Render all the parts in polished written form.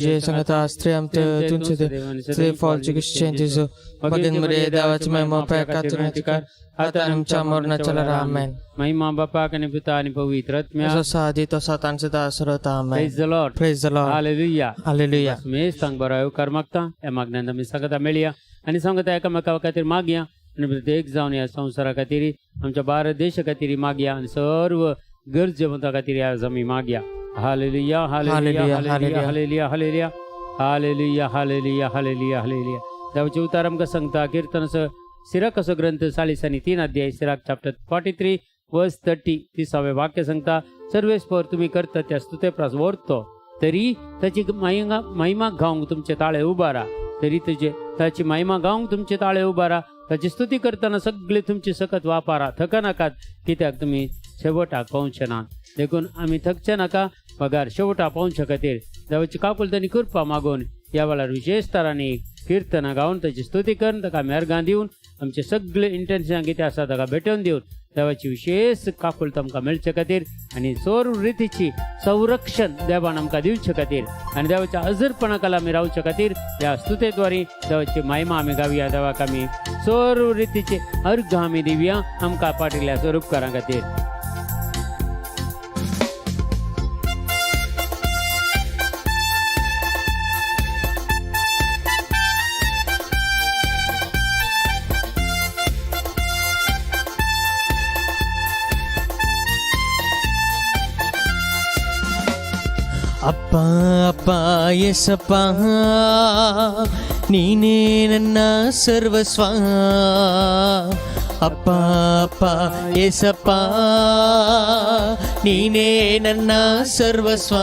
जे संगत आश्रयम ते तुमचे ते फॉलचे क्रिश्चियनिटीज बगेन मरे देवाची महिमा पैकातून अधिकार आता आमच्या मरणाच्या आमेन. महिमा बापा आणि पिता आणि पवित्र आत्म्या जसा आधी तसा तांचे दास होता. आमेन. Praise the Lord. Praise the Lord. Hallelujah. Hallelujah. मी सांग बरं कर्मकता या मागण्यांना मी सांगता मेळया आणि सांगता एकामेका खातीर मागया आणि प्रत्येक जावन या संवसारा खातीर आमच्या भारत देशा खातीर मागया आणि सर्व गरजेवंता खातीर आज आमी मागया. Hallelujah hallelujah hallelujah hallelujah hallelujah hallelujah hallelujah hallelujah hallelujah. देवाचे उतार आमकां सांगता कीर्तन सिराक असो ग्रंथ 43 अध्याय सिराक चॅप्टर 43 वर्स 30 30वें वाक्य सांगता सर्वेस्पर तुम्ही करता त्या स्तुते प्रास वर्तो तरी ताची महिमा गावंक तुमचे ताळे उबारा. तरी ताची महिमा गावंक तुमचे ताळे उबारा. ताची स्तुती करताना सगळे तुमची सकत वापरा. थका नाकात कित्याक तुम्ही शेवटाक पावचे नात. देखून आम्ही थकचे नाका पगार शेवटा पावच्या खातीर देवाची काकुलतानी कृपा मागून या वेळार विशेष तरांनी कीर्तना गावन ताची स्तुती करून ताका मेरगां दिवन आमचे सगळे इंटेन्शन कितें आसा ताका भेटोवन दिवन देवाची विशेष काकुलता आमकां मेळचे खातीर आनी सर्व रितीची संरक्षण देवान आमकां दिवचे खातीर आनी देवाच्या हजरपणाखाला आमी रावचे खातीर ह्या स्तुतेद्वारे देवाची महिमा आमी गावया. देवाक आमी सर्व रितीचे अर्घ आमी दिवया आमकां पाटिल्ल्या स्वरूपकारां खातीर. ಅಪ್ಪ ಅಪ್ಪ ಯೇಸಪ್ಪ ನೀನೇ ನನ್ನ ಸರ್ವಸ್ವ. ಅಪ್ಪ ಅಪ್ಪ ಯೇಸಪ್ಪ ನೀನೇ ನನ್ನ ಸರ್ವಸ್ವ.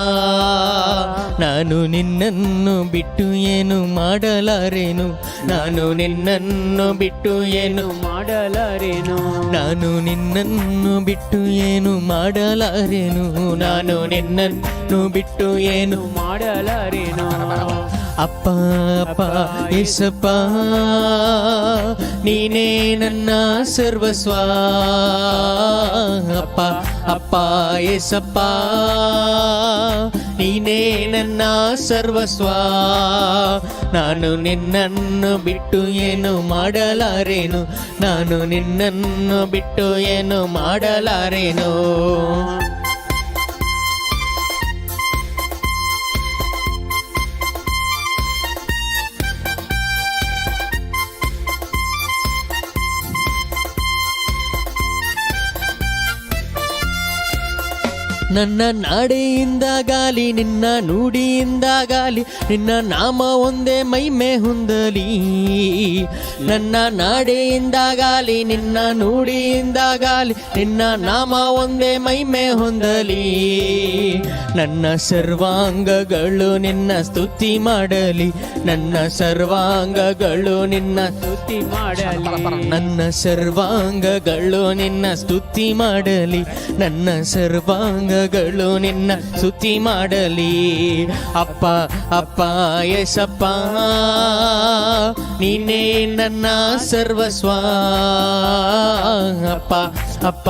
ನಾನು ನಿನ್ನನ್ನು ಬಿಟ್ಟು ಏನು ಮಾಡಲಾರೇನು. ನಾನು ನಿನ್ನನ್ನು ಬಿಟ್ಟು ಏನು ಮಾಡಲಾರೇನು. ನಾನು ನಿನ್ನನ್ನು ಬಿಟ್ಟು ಏನು ಮಾಡಲಾರೇನು. ನಾನು ನಿನ್ನನ್ನು ಬಿಟ್ಟು ಏನು ಮಾಡಲಾರೇನು. ಅಪ್ಪ ಅಪ್ಪ ಯೇಸಪ್ಪ ನೀನೇ ನನ್ನ ಸರ್ವಸ್ವ. ಅಪ್ಪ ಅಪ್ಪ ಯೇಸಪ್ಪ ನೀನೇ ನನ್ನ ಸರ್ವಸ್ವ. ನಾನು ನಿನ್ನನ್ನು ಬಿಟ್ಟು ಏನು ಮಾಡಲಾರೇನು. ನಾನು ನಿನ್ನನ್ನು ಬಿಟ್ಟು ಏನು ಮಾಡಲಾರೇನು. ನನ್ನ ನಾಡೆಯಿಂದಾಗಲಿ ನಿನ್ನ ನುಡಿಯಿಂದಾಗಲಿ ನಿನ್ನ ನಾಮ ಒಂದೇ ಮಹಿಮೆ ಹೊಂದಲಿ. ನನ್ನ ನಾಡೆಯಿಂದಾಗಲಿ ನಿನ್ನ ನುಡಿಯಿಂದಾಗಲಿ ನಿನ್ನ ನಾಮ ಒಂದೇ ಮಹಿಮೆ ಹೊಂದಲಿ. ನನ್ನ ಸರ್ವಾಂಗಗಳು ನಿನ್ನ ಸ್ತುತಿ ಮಾಡಲಿ. ನನ್ನ ಸರ್ವಾಂಗಗಳು ನಿನ್ನ ಸ್ತುತಿ ಮಾಡಲಿ. ನನ್ನ ಸರ್ವಾಂಗಗಳು ನಿನ್ನ ಸ್ತುತಿ ಮಾಡಲಿ. ನನ್ನ ಸರ್ವಾಂಗಗಳು ನಿನ್ನ ಸ್ತುತಿ ಮಾಡಲಿ. ಅಪ್ಪ ಅಪ್ಪ ಯೇಸಪ್ಪ ನೀನೇ ನನ್ನ ಸರ್ವಸ್ವ. ಅಪ್ಪ ಅಪ್ಪ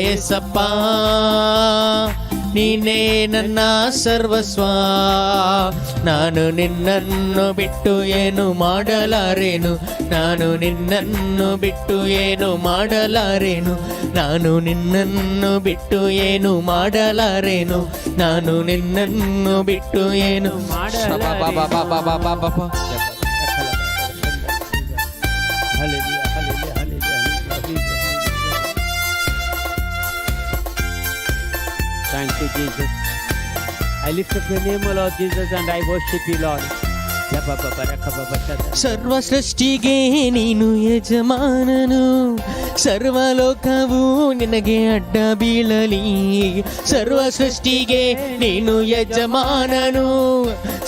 ಯೇಸಪ್ಪ ನೀನೇ ನನ್ನ ಸರ್ವಸ್ವ. ನಾನು ನಿನ್ನನ್ನು ಬಿಟ್ಟು ಏನು ಮಾಡಲಾರೇನು. ನಾನು ನಿನ್ನನ್ನು ಬಿಟ್ಟು ಏನು ಮಾಡಲಾರೇನು. ನಾನು ನಿನ್ನನ್ನು ಬಿಟ್ಟು ಏನು ಮಾಡಲಾರೇನು. ನಾನು ನಿನ್ನನ್ನು ಬಿಟ್ಟು ಏನು ಮಾಡಲಾರೇನು. Thank you, Jesus. I lift up your name, O Lord Jesus, and I worship you, Lord. ಸರ್ವ ಸೃಷ್ಟಿಗೆ ನೀನು ಯಜಮಾನನು. ಸರ್ವಲೋಕವು ನಿನಗೆ ಅಡ್ಡ ಬೀಳಲಿ. ಸರ್ವ ಸೃಷ್ಟಿಗೆ ನೀನು ಯಜಮಾನನು.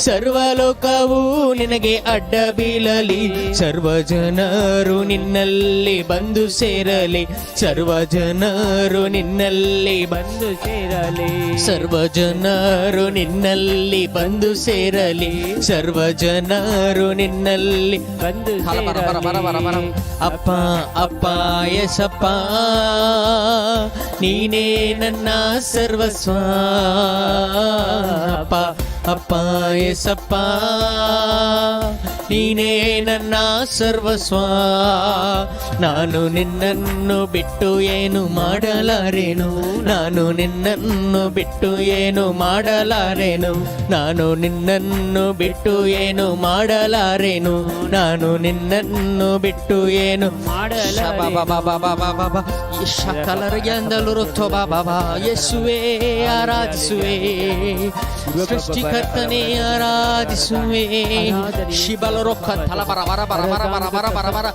ಸರ್ವಲೋಕವು ನಿನಗೆ ಅಡ್ಡ ಬೀಳಲಿ. ಸರ್ವ ಜನರು ನಿನ್ನಲ್ಲಿ ಬಂದು ಸೇರಲಿ. ಸರ್ವ ಜನರು ನಿನ್ನಲ್ಲಿ ಬಂದು ಸೇರಲಿ. ಸರ್ವ ಜನರು ನಿನ್ನಲ್ಲಿ ಬಂದು ಸೇರಲಿ. ಸರ್ವ ಜನರು ನಿನ್ನಲ್ಲಿ ಬಂದು ಅಪ್ಪ ಅಪ್ಪ ಯೇಸಪ್ಪ ನೀನೇ ನನ್ನ ಸರ್ವಸ್ವ ಅಪ್ಪ ಅಪ್ಪ ಯೇಸಪ್ಪ ನೀನೇ ನನ್ನ ಸರ್ವಸ್ವ ನಾನು ನಿನ್ನನ್ನು ಬಿಟ್ಟು ಏನು ಮಾಡಲಾರೇನು ನಾನು ನಿನ್ನನ್ನು ಬಿಟ್ಟು ಏನು ಮಾಡಲಾರೇನು ನಾನು ನಿನ್ನನ್ನು ಬಿಟ್ಟು ಏನು ಮಾಡಲಾರೇನು ನಾನು ನಿನ್ನನ್ನು ಬಿಟ್ಟು ಏನು ಯೇಸುವೆ ಆರಾಧಿಸುವೆ ಸೃಷ್ಟಿಕರ್ತನೇ ಆರಾಧಿಸುವೆ ಶಿಬಲರೊಕ್ಕ ತಲಬರ ಬರ ಬರ ಬರ ಬರ ಬರ ಬರ ಬರ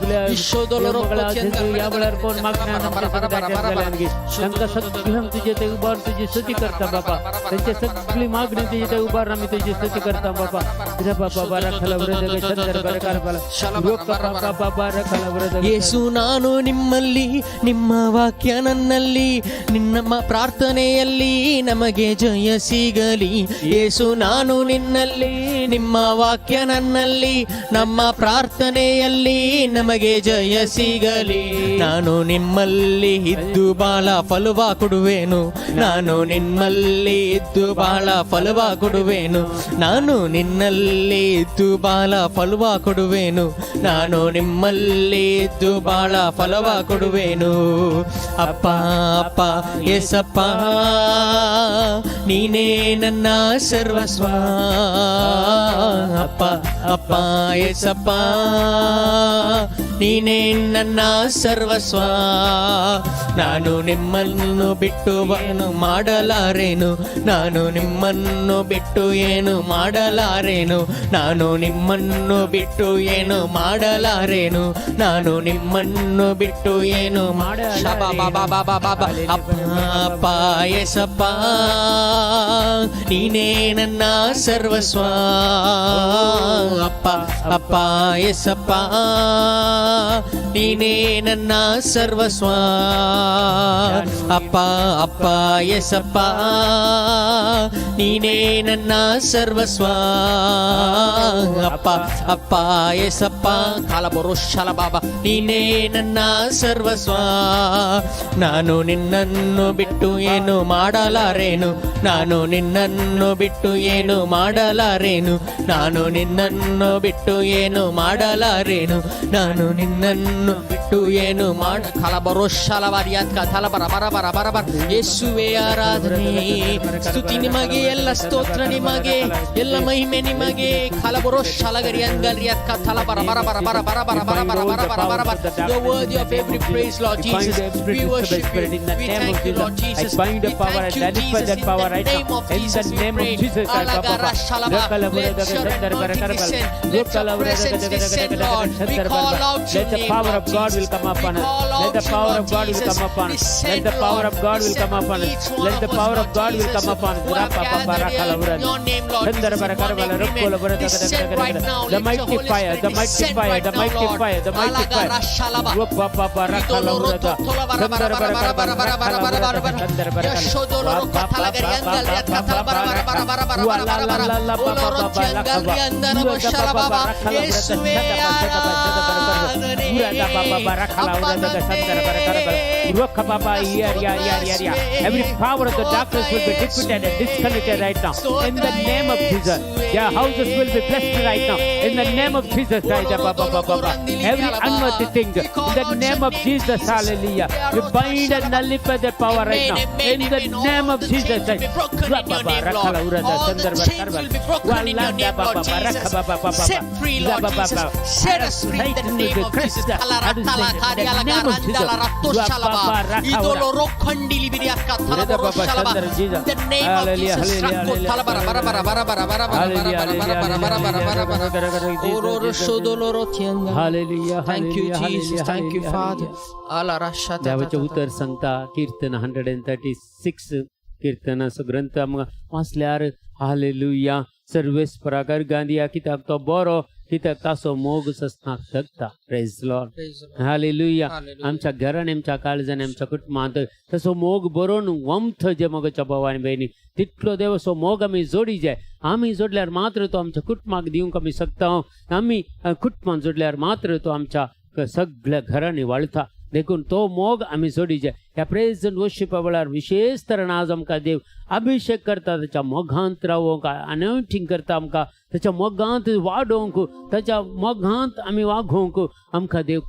त्यांचा सगळी तुझे ते उभार तुझी स्तुती करता बाबा त्यांच्या सगळी मागणी तुझी ते उभार आम्ही तुझी स्तुती करता बाबा तुझ्या बाबा बारा खलवरदगे चंदर बरकार बाला ಲೋಕ ಬಾಬಾ ಬಾರ ಖಲವರದಗೆ ಯೇಸು ನಾನು ನಿಮ್ಮಲ್ಲಿ ನಿಮ್ಮ ವಾಕ್ಯ ನನ್ನಲ್ಲಿ ನಿಮ್ಮ ಪ್ರಾರ್ಥನೆಯಲ್ಲಿ ನಮಗೆ ಜಯ ಸಿಗಲಿ ಯೇಸು ನಾನು ನಿನ್ನಲ್ಲಿ ನಿಮ್ಮ ವಾಕ್ಯ ನನ್ನಲ್ಲಿ ನಮ್ಮ ಪ್ರಾರ್ಥನೆಯಲ್ಲಿ ನಮಗೆ ಜಯ ಸಿಗಲಿ ನಾನು ನಿಮ್ಮಲ್ಲಿ ಇದ್ದು ಬಾಳ ಫಲವ ಕೊಡುವೆನು ನಾನು ನಿಮ್ಮಲ್ಲಿ ಇದ್ದು ಬಾಳ ಫಲವ ಕೊಡುವೆನು ನಾನು ನಿನ್ನಲ್ಲಿ ಇದ್ದು ಬಾಳ ಫಲವ ಕೊಡುವೆನು ನಾನು ನಿಮ್ಮಲ್ಲಿ ಇದ್ದು ಬಾಳ ಫಲವ ಕೊಡುವೆನು ಅಪ್ಪ ಅಪ್ಪ ಯೇಸಪ್ಪ ನೀನೇ ನನ್ನ ಸರ್ವಸ್ವ ಅಪ್ಪ ಅಪ್ಪ ಯೇಸಪ್ಪ ನೀನೇ ನನ್ನ ಸರ್ವಸ್ವ ನಾನು ನಿಮ್ಮನ್ನು ಬಿಟ್ಟು ಏನು ಮಾಡಲಾರೇನು ನಾನು ನಿಮ್ಮನ್ನು ಬಿಟ್ಟು ಏನು ಮಾಡಲಾರೇನು ನಾನು ನಿಮ್ಮನ್ನು ಬಿಟ್ಟು ಏನು ಮಾಡಲಾರೇನು ನಾನು ನಿಮ್ಮನ್ನು ಬಿಟ್ಟು ಏನು ಅಪ್ಪ ಯೇಸಪ್ಪ ನೀನೇ ನನ್ನ ಸರ್ವಸ್ವ ಅಪ್ಪ ಅಪ್ಪ ಯೇಸಪ್ಪ ನೀನೇ ನನ್ನ ಸರ್ವಸ್ವ ಅಪ್ಪ ಅಪ್ಪ ಯೇಸಪ್ಪ ನೀನೇ ನನ್ನ ಸರ್ವಸ್ವ ಅಪ್ಪ ಅಪ್ಪ ಯೇಸಪ್ಪ ಕಾಲಬರುಷಲ ಬಾಬಾ ನೀನೇ ನನ್ನ ಸರ್ವಸ್ವ ನಾನು ನಿನ್ನನ್ನು ಬಿಟ್ಟು ಏನು ಮಾಡಲಾರೇನು ನಾನು ನಿನ್ನನ್ನು ಬಿಟ್ಟು ಏನು ಮಾಡಲಾರೇನು ನಾನು ನಿನ್ನನ್ನು ಬಿಟ್ಟು ಏನು ಮಾಡಲಾರೇನು ನಾನು ನಿನ್ನನ್ನು ಬಿಟ್ಟು ಏನು ಮಾಡ ಕಲಬರೋಶಲವಾರಿಯಾತ್ಕ ತಲಬರ ಬರ ಬರ ಬರ ಬರ ಯೇಸುವೆ ಆರಾಧನೆ ಸ್ತುತಿ ನಿಮಗೆ ಎಲ್ಲ ಸ್ತೋತ್ರ ನಿಮಗೆ ಎಲ್ಲ ಮಹಿಮೆ ನಿಮಗೆ ಕಲಬರೋಶಲಗರಿ ಅಂಗರಿಯಾತ್ಕ ತಲಬರ ಬರ ಬರ ಬರ ಬರ ಬರ ಬರ ಬರ ಬರ ಬರ ಬರ ಬರ the worthy of every praise Lord Jesus we worship you we thank you Lord Jesus I bind the power and identify that power right now in the name of Jesus let the power of God will come upon us let the power of God will come upon us let the power of God will come upon us let the power of God will come upon us the mighty fire the mighty fire the mighty fire the mighty fire every power of the darkness will be defeated and disconnected right now in the name of Jesus your houses will be blessed right now in the name of Jesus every unworthy thing in the name of Jesus hallelujah we bind and nullify the power right now in the name of Jesus set free Lord Jesus set us free in the name of Jesus hallelujah thank you Jesus thank you Father देवाचे उतर सांगता कीर्तन 136 कीर्तनाचो ग्रंथ आमकां वाचल्यार hallelujah Sarves पराकार Gandhi ह्या किताब तो बरो कित्याक ताचो मोग ससनाक शकता. Praise Lord. हालेलुया. आमच्या घरान आमच्या काळजान आमच्या कुटुंबांत तसो मोग बरोवन वमथ जे मोगाच्या भावानी बहिणी तितलो देव असो मोग आमी जोडी जाय. आमी जोडल्यार मात्र तो आमच्या कुटुंबाक दिवंक आमी शकता. आमी कुटुंबान जोडल्यार मात्र तो आमच्या सगळ्या घरांनी वाळता. देखून तो मोग आमी जोडी जाय. ह्या प्रेज अँड वर्शिपा वेळार विशेष तरेन आज आमकां देव अभिषेक करता. त्याच्या मोगांत रावोंक अनॉयंटिंग करता. आमकां त्याच्या मोगांत वाडोवंक त्याच्या मोगांत आमी वागोवंक आमकां देव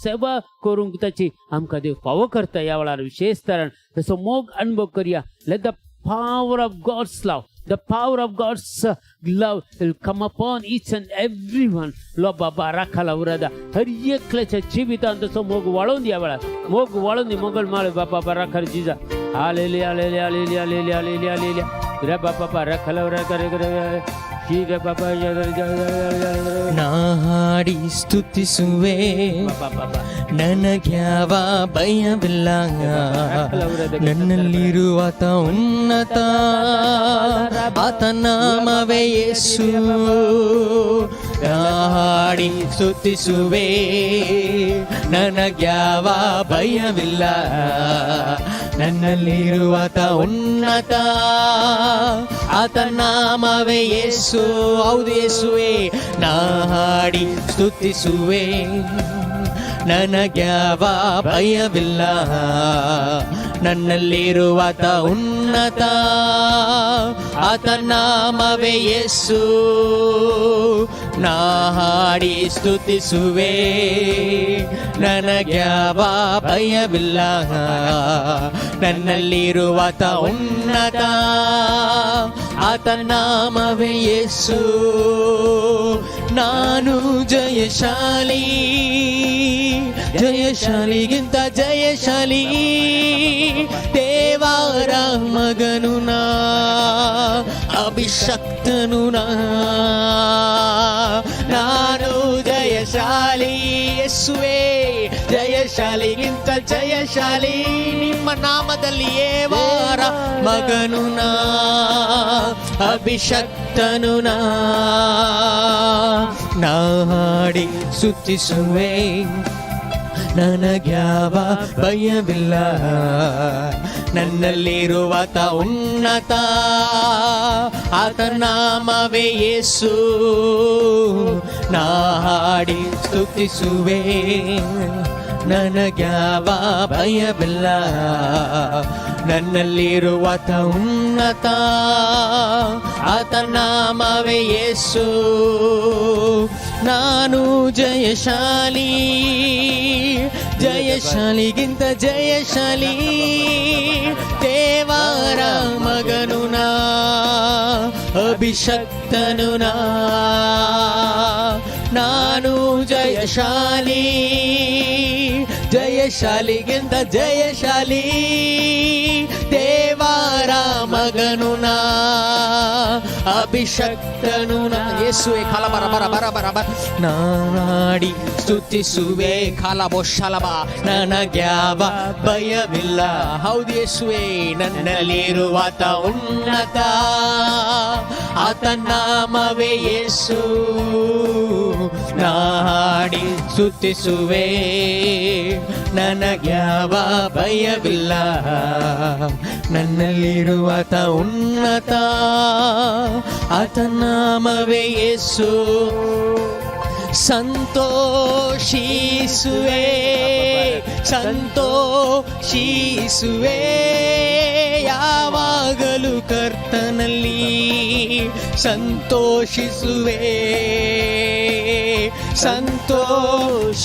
सेवा करूंक ताची आमकां देव फावो करता. ह्या वेळार विशेष तरेन त्याचो मोग अनुभव करया. Let the power of God's love, the power of God's love will come upon each and everyone. Low बाबा राखाला उरादा हर एकल्याच्या जिवितांत तसो मोग वाळून या वेळार मोग वाळून दी मोगल माळे बाबा राखार जिजा. Hallelujah hallelujah hallelujah hallelujah hallelujah hallelujah रे बाबा राखाला उरा करे करे ठीक है बाबा ನಾ ಹಾಡಿ ಸ್ತುತಿಸುವೆ ನನಗ್ಯಾವ ಭಯವಿಲ್ಲ ನನ್ನಲ್ಲಿರುವಾತ ಉನ್ನತ ಆತ ನಾಮವೇ ಯೇಸು. ನಾ ಹಾಡಿ ಸ್ತುತಿಸುವೆ ನನಗ್ಯಾವ ಭಯವಿಲ್ಲ ನನ್ನಲ್ಲಿರುವಾತ ಉನ್ನತ ಆತ ನಾಮವೇ ಯೇಸು. ಹೌದು ಯೇಸುವೆ. ನಾ ಹಾಡಿ ಸ್ತುತಿಸುವೆ ನನಗ್ಯಾವ ಭಯವಿಲ್ಲ ನನ್ನಲ್ಲಿರುವಾತ ಉನ್ನತ ಆತ ನಾಮವೇ ಯೇಸು. ನಾ ಹಾಡಿ ಸ್ತುತಿಸುವೆ ನನಗ್ಯಾವ ಭಯವಿಲ್ಲ ನನ್ನಲ್ಲಿರುವಾತ ಉನ್ನತ ಆತ ನಾಮವೇ ಯೇಸು. ನಾನು ಜಯಶಾಲಿ ಜಯಶಾಲಿಗಿಂತ ಜಯಶಾಲಿ ದೇವರ ಮಗನು ನಾ ಅಭಿಷಕ್ತನು ನಾನು ಜಯಶಾಲಿ ಯೇಸುವೆ ಜಯಶಾಲಿಗಿಂತ ಜಯಶಾಲಿ ನಿಮ್ಮ ನಾಮದಲ್ಲಿ ದೇವರ ಮಗನು ನಾ ಅಭಿಷಕ್ತನು ನಾ ಹಾಡಿ ಸ್ತುತಿಸುವೆ ನನಗ್ಯಾವ ಭಯವಿಲ್ಲ ನನ್ನಲ್ಲಿರುವಾತ ಉನ್ನತ ಆತ ನಾಮವೇ ಯೇಸು. ನಾ ಹಾಡಿ ಸ್ತುತಿಸುವೆ ನನಗ್ಯಾವ ಭಯವಿಲ್ಲ ನನ್ನಲ್ಲಿರುವಾತ ಉನ್ನತ ಆತ ನಾಮವೇ ಯೇಸು. ನಾನು ಜಯಶಾಲಿ ಜಯಶಾಲಿಗಿಂತ ಜಯಶಾಲಿ ದೇವರ ಮಗನು ನಾ ಅಭಿಷಕ್ತನು ನಾನು ಜಯಶಾಲಿ ಜಯಶಾಲಿಗಿಂತ ಜಯಶಾಲಿ ದೇವರ ಮಗನು ನಾ ಅಭಿಷಕ್ತನು ಯೇಸುವೆ. ಕಾಲ ಬರ ಬರ ಬರ ಬರ ಬರ ನಾಡಿ ಸ್ತುತಿಸುವೆ ಕಾಲಬೋ ಶಲಭ ನನಗ್ಯಾವ ಭಯವಿಲ್ಲ. ಹೌದು ಯೇಸುವೆ. ನನ್ನಲ್ಲಿರುವಾತ ಉನ್ನತ ಆತ ನಾಮವೇ ಯೇಸು. ನಾಡಿ ಸ್ತುತಿಸುವೆ ನನಗ್ಯಾವ ಭಯವಿಲ್ಲ ನನ್ನಲ್ಲಿರುವಾತ ಉನ್ನತ ಆತ ನಾಮವೇ ಯೇಸು. ಸಂತೋಷಿಸುವೆ ಸಂತೋಷಿಸುವೆ ಯಾವಾಗಲೂ ಕರ್ತನಲ್ಲಿ ಸಂತೋಷಿಸುವೆ ಸಂತೋಷಿಸುವೆ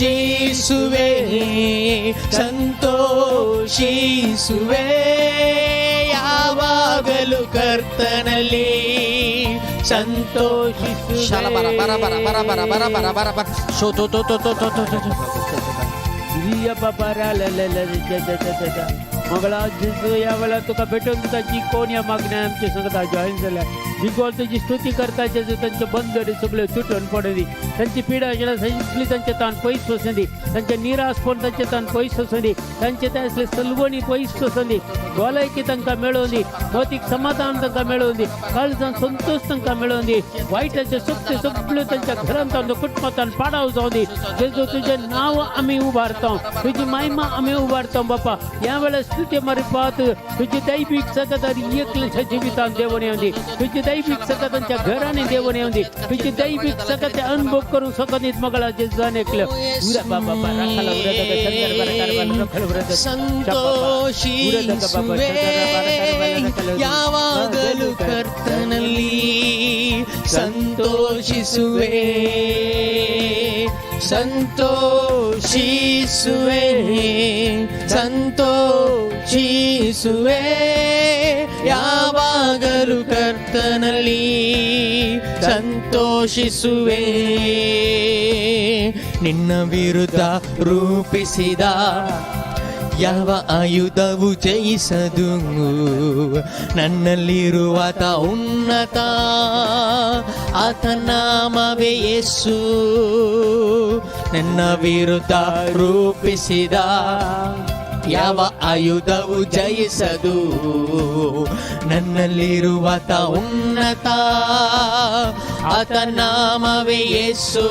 ಸಂತೋಷಿಸುವೆ ಯಾವಾಗಲೂ ಕರ್ತನಲ್ಲಿ ಸಂತೋಷಿಸುವೆ. ಬರ ಬರ ಬರ ಬರ ಬರ ಬರ ಬರ ಬರ ಬರ ಶೋ ತೋ ತೋ ತೋ ತೋ ತೋ ತೋ ತೋ मगला जिसू या वेळा तुका भेटून तुका जी कोण या मागण्या आमच्या संगता जॉईन झाल्या बिकॉल तुझी स्तुती करताचे तांचे बंदरे सगळे तुटून पडली तांची पिडा सगळी तांचे तान पयस वसंदी तांचे निराशपण तांचे तान पयस वसंदी तांचे ते असले सलवणी पयस वसंदी गोलायकी तांकां मेळोवंदी भौतीक समाधान तांकां मेळोवंदी काळजान संतोष तांकां मेळोवंदी वायटाचे शक्ती सगळ्यो तांच्या घरांत कुटुंबांत पाडाव जावंदी जेजू तुजें नांव आमी उबारता तुजी महिमा आमी उबारता बापा ह्या वेळेस तुजे मार्फत तुजी दैवीक सगत एकल्याच्या जिवितांत देवून येवंदी तुजी दैवीक सगत तांच्या घरांनी देवून येवंदी तुजी दैवीक सगत अनुभव करूं सकनीत मगळा जेजून एकले उरा बाबा राखाला उरा दादा शंकर बरकार रखल उरा ಸಂತೋಷಿಸುವೆ ಯಾವಾಗಲೂ ಕರ್ತನಲ್ಲಿ ಸಂತೋಷಿಸುವೆ ಸಂತೋಷಿಸುವೆ ಸಂತೋಷಿಸುವೆ ಯಾವಾಗಲೂ ಕರ್ತನಲ್ಲಿ ಸಂತೋಷಿಸುವೆ ನಿನ್ನ ವಿರುದ್ಧ ರೂಪಿಸಿದ ಯಾವ ಆಯುಧವು ಜಯಿಸದು ನನ್ನಲ್ಲಿರುವಾತ ಉನ್ನತ ಆತ ನಾಮವೇ ಯೇಸು ನನ್ನ ವಿರುದ್ಧ ರೂಪಿಸಿದ ಯಾವ ಆಯುಧವು ಜಯಿಸದು ನನ್ನಲ್ಲಿರುವಾತ ಉನ್ನತ ಆತ ನಾಮವೇ ಯೇಸು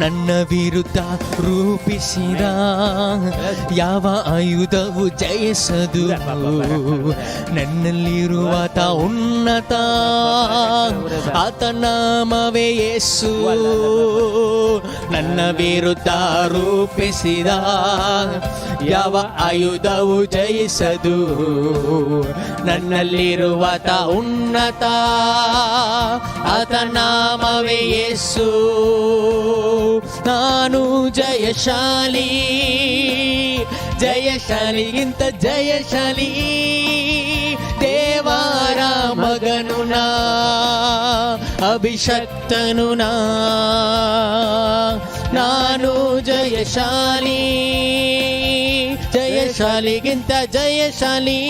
ನನ್ನ ವಿರುದ್ಧ ರೂಪಿಸಿದ ಯಾವ ಆಯುಧವು ಜಯಿಸದು ನನ್ನಲ್ಲಿರುವಾತ ಉನ್ನತ ಆತ ನಾಮವೇ ಯೇಸು ನನ್ನ ವಿರುದ್ಧ ರೂಪಿಸಿದ ಯಾವ ಆಯುಧವು ಜಯಿಸದು ನನ್ನಲ್ಲಿರುವಾತ ಉನ್ನತ ಆತ ನಾಮವೇ ಯೇಸು ನಾನು ಜಯಶಾಲಿ ಜಯಶಾಲಿಗಿಂತ ಜಯಶಾಲಿ ದೇವರ ಮಗನು ನಾ ಅಭಿಷಕ್ತನು ನಾನು ಜಯಶಾಲಿ ಜಯಶಾಲಿಗಿಂತ ಜಯಶಾಲಿ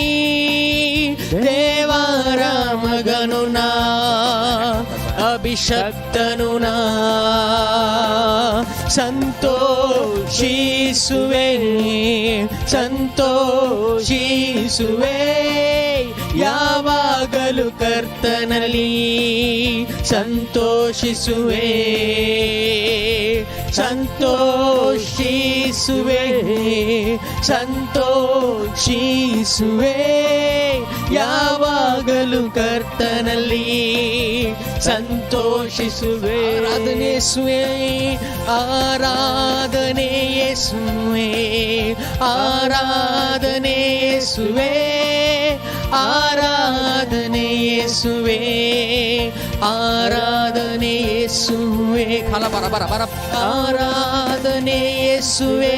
ದೇವರ ಮಗನು ನಾ ಅಭಿಷಕ್ತನು ನಾ ಸಂತೋಷಿಸುವೆ ಸಂತೋಷಿಸುವೆ ಯಾವಾಗಲೂ ಕರ್ತನಲ್ಲಿ ಸಂತೋಷಿಸುವೆ ಸಂತೋಷಿಸುವೆ ಸಂತೋಷಿಸುವೆ ಯಾವಾಗಲೂ ಕರ್ತನಲ್ಲಿ ಸಂತೋಷಿಸುವೆ ಆರಾಧನೆ ಯೇಸುವೆ ಆರಾಧನೆ ಯೇಸುವೆ ಆರಾಧನೆ ಯೇಸುವೆ ಆರಾಧನೆ ಯೇಸುವೆ ಕಾಲ ಬರ ಬರ ಬರ ಆರಾಧನೆ ಯೇಸುವೆ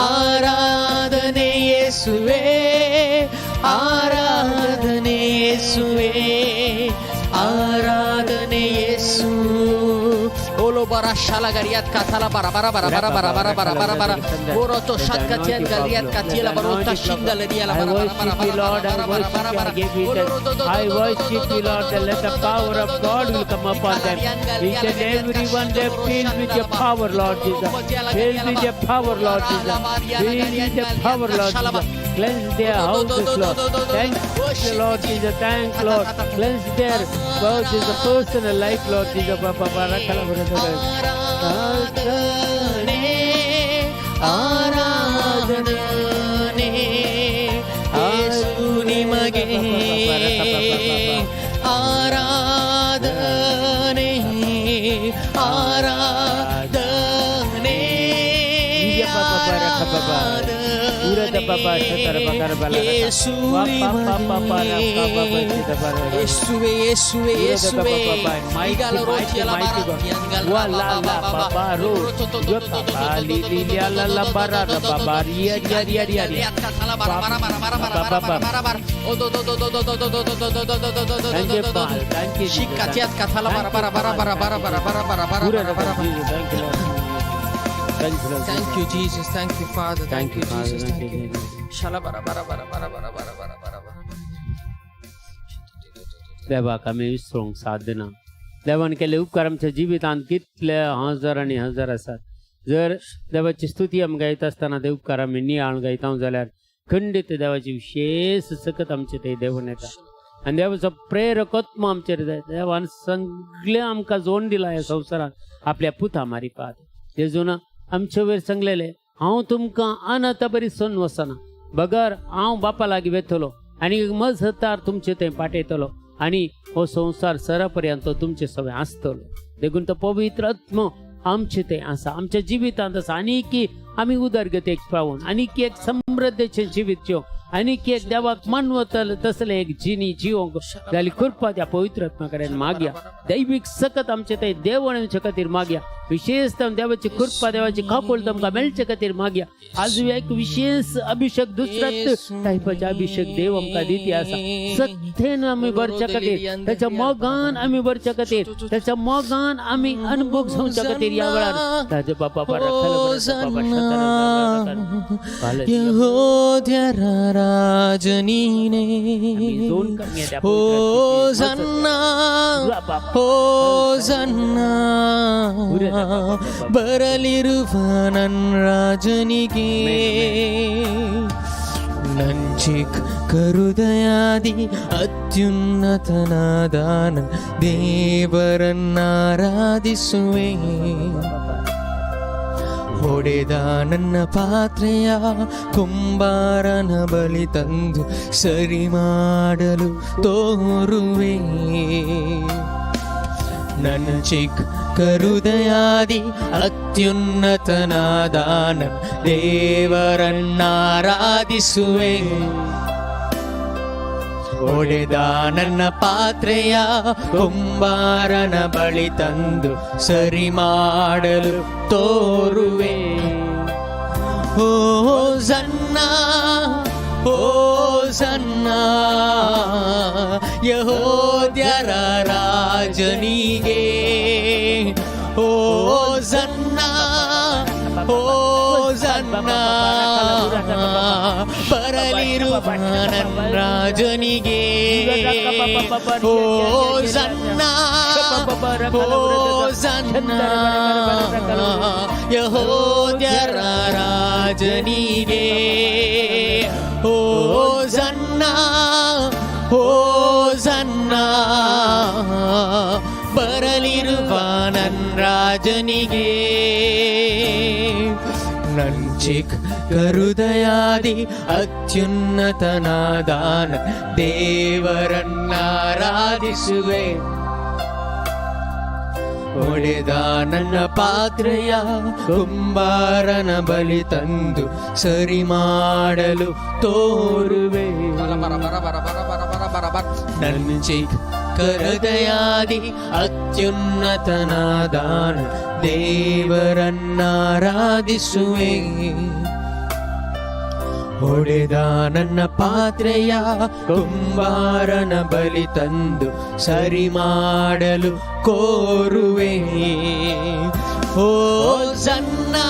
ಆರಾಧನೆ ಯೇಸುವೆ ಆರಾಧನೆ ಯೇಸುವೆ ಆರಾಧನೆ ಯೇಸು ಓಲೋ ಬರ ಶಾಲ ಗರಿಯಾತ್ ಕಾತಲ ಬರ ಬರ ಬರ ಬರ ಬರ ಬರ ಬರ ಬರ ಬರ ಓರೋ ತೋ ಶತ್ ಕತಿಯನ್ ಗರಿಯಾತ್ ಕತಿಯಲ ಬರೋ ತಶಿಂದ ಲದಿಯಲ ಬರ ಬರ ಬರ ಬರ ಬರ ಬರ I worship you Lord let the power of God will come upon them each and everyone they filled with your power Lord Jesus filled with your power Lord Jesus filled with your power Lord Jesus cleanse their houses Lord thank you Lord Jesus thank Lord cleanse their God is a personal life Lord Jesus Papa Barakala ಆರಾಧನೆ ಆರಾಧನೆ ಯೇಸು ನಿಮಗೆ ಆರಾಧನೆ ಆರಾಧನೆ Thank you, Jesus. Thank you, Father. Thank you, Jesus. Thank you. Shala bara bara bara bara bara bara bara bara bara. देवाक आमी विसरूंक साधना. देवान केले उपकार आमच्या जिवितांत कितले हजार आनी हजार आसात. जर देवाची स्तुती आमी गायत आसतना ते उपकार आमी नियाळ गायता जाल्यार खंडीत देवाची विशेष सकत आमचे ते देवून येता. आनी देवाचो प्रेरकत्व आमचेर जाय. देवान सगळें आमकां जोड दिला ह्या संवसारांत आपल्या पुता मारिपाक. जेजून आमचे वयर सांगलेले, हांव तुमकां अनंत बरी सोन वचना, बगर हांव बापा लागीं वेतलो आनी मजतार तुमचे थंय पाठयतलो आनी हो संवसार सरा पर्यंत तुमचे सगळें आसतलो. देखून तो पवित्र आत्मो आमचे ते आसा, आमच्या जिवितांत आसा. आनीक आमी उदरगतेक पावून आनीक एक समृद्धीचें जिवीत जिवंक, आनीक एक देवाक मानवतल तसलें एक जिणी जिवंक जाली कृपा त्या पवित्र आत्म्या कडेन मागया. दैवीक सकत आमचे ते देवण आमचे खातीर मागया. विशेषतः देवाची कृपा देवाची कापड आमकां मेळचे खातीर मागया. आज एक विशेष अभिषेक दुसऱ्याच टायपाचे अभिषेक देव आमकां दिती आसा. सत्तेन आमी भरच्या खातीर, त्याच्या मोगान आमी भरच्या खातीर, त्याच्या मोगान आमी अनुभव घेवच्या खातीर या वेळार ताजे बापा राजनीने होसन्ना होसन्ना ಬರಲಿರುವನನ್ ರಾಜನಿಗೆ ನಂಚಿಕ್ ಕರುದಯಾದಿ ಅತ್ಯುನ್ನತನಾದಾನ ದೇವರನ್ನಾರಾಧಿಸುವೆ. ಹೊಡೆದ ನನ್ನ ಪಾತ್ರೆಯ ಕುಂಬಾರನ ಬಲಿ ತಂದು ಸರಿ ಮಾಡಲು ತೋರುವೆ. ನನ್ನ ಚಿಕ್ಕ ಕರುದಯಾದಿ ಅತ್ಯುನ್ನತನಾದಾನ ದೇವರನ್ನಾರಾಧಿಸುವೆ. ಒಡೆದ ನನ್ನ ಪಾತ್ರೆಯ ಕುಂಬಾರನ ಬಳಿ ತಂದು ಸರಿ ಮಾಡಲು ತೋರುವೆ. ಹೋಸನ್ನಾ ಹೋಸನ್ನಾ ಯೆಹೂದ್ಯರ ರಾಜನಿಗೆ. ಹೋಸನ್ನಾ ಹೋಸನ್ನಾ ಬರಲಿರುವ ನನ್ನ ರಾಜನಿಗೆ. ಹೋಸನ್ನಾ ಹೋಸನ್ನಾ ಯೆಹೂದ್ಯರ ರಾಜನಿಗೆ. ಹೋಸನ್ನಾ ಹೋಸನ್ನಾ ಬರಲಿರುವ ನನ್ನ ರಾಜನಿಗೆ. ನಂಚಿಕ್ ಕರುದಯಾದಿ ಅತ್ಯುನ್ನತನಾದಾನ ದೇವರನ್ನಾರಾಧಿಸುವೆ. ಒಡೆದ ನನ್ನ ಪಾತ್ರೆಯ ಕುಂಬಾರನ ಬಲಿ ತಂದು ಸರಿ ಮಾಡಲು ತೋರುವೆ. ನಂಚಿಕ್ ಕರುದಯಾದಿ ಅತ್ಯುನ್ನತನಾದಾನ ದೇವರನ್ನಾರಾಧಿಸುವೆ. ಹೊಡೆದ ನನ್ನ ಪಾತ್ರೆಯ ಕುಂಬಾರನ ಬಲಿ ತಂದು ಸರಿ ಮಾಡಲು ಕೋರುವೆ. ಹೋಸನ್ನಾ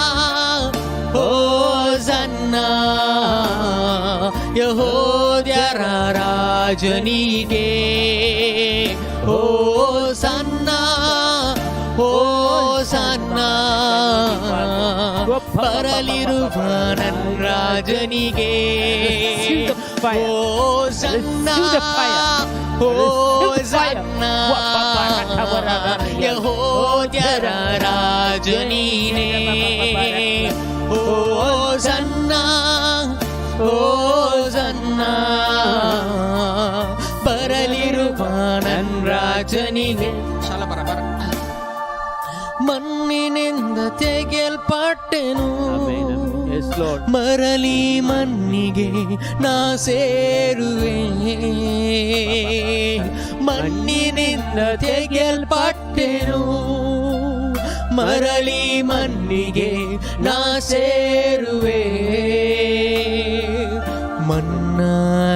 ಹೋಸನ್ನಾ ಯೆಹೂದ್ಯರ ರಾಜನಿಗೆ. ಹೋಸನ್ನಾ ಹೋಸನ್ನಾ ಬರಲಿರುವ ನನ್ನ ರಾಜನಿಗೆ. ಹೋಸನ್ನಾ ಹೋಸನ್ನಾ ಯೆಹೂದ್ಯರ ರಾಜನಿಗೆ. ಹೋಸನ್ನಾ ಹೋಸನ್ನಾ ಬರಲಿರುವ ನನ್ನ ರಾಜನಿಗೆ. ಮಣ್ಣಿನಿಂದ ತೆಗೆಯಲ್ಪಟ್ಟೆನು, ಮರಳಿ ಮಣ್ಣಿಗೆ ನಾ ಸೇರುವೆ. ಮಣ್ಣಿನಿಂದ ತೆಗೆಯಲ್ಪಟ್ಟೆನು, ಮರಳಿ ಮಣ್ಣಿಗೆ ನಾ ಸೇರುವೆ. ಮನ್ನಾ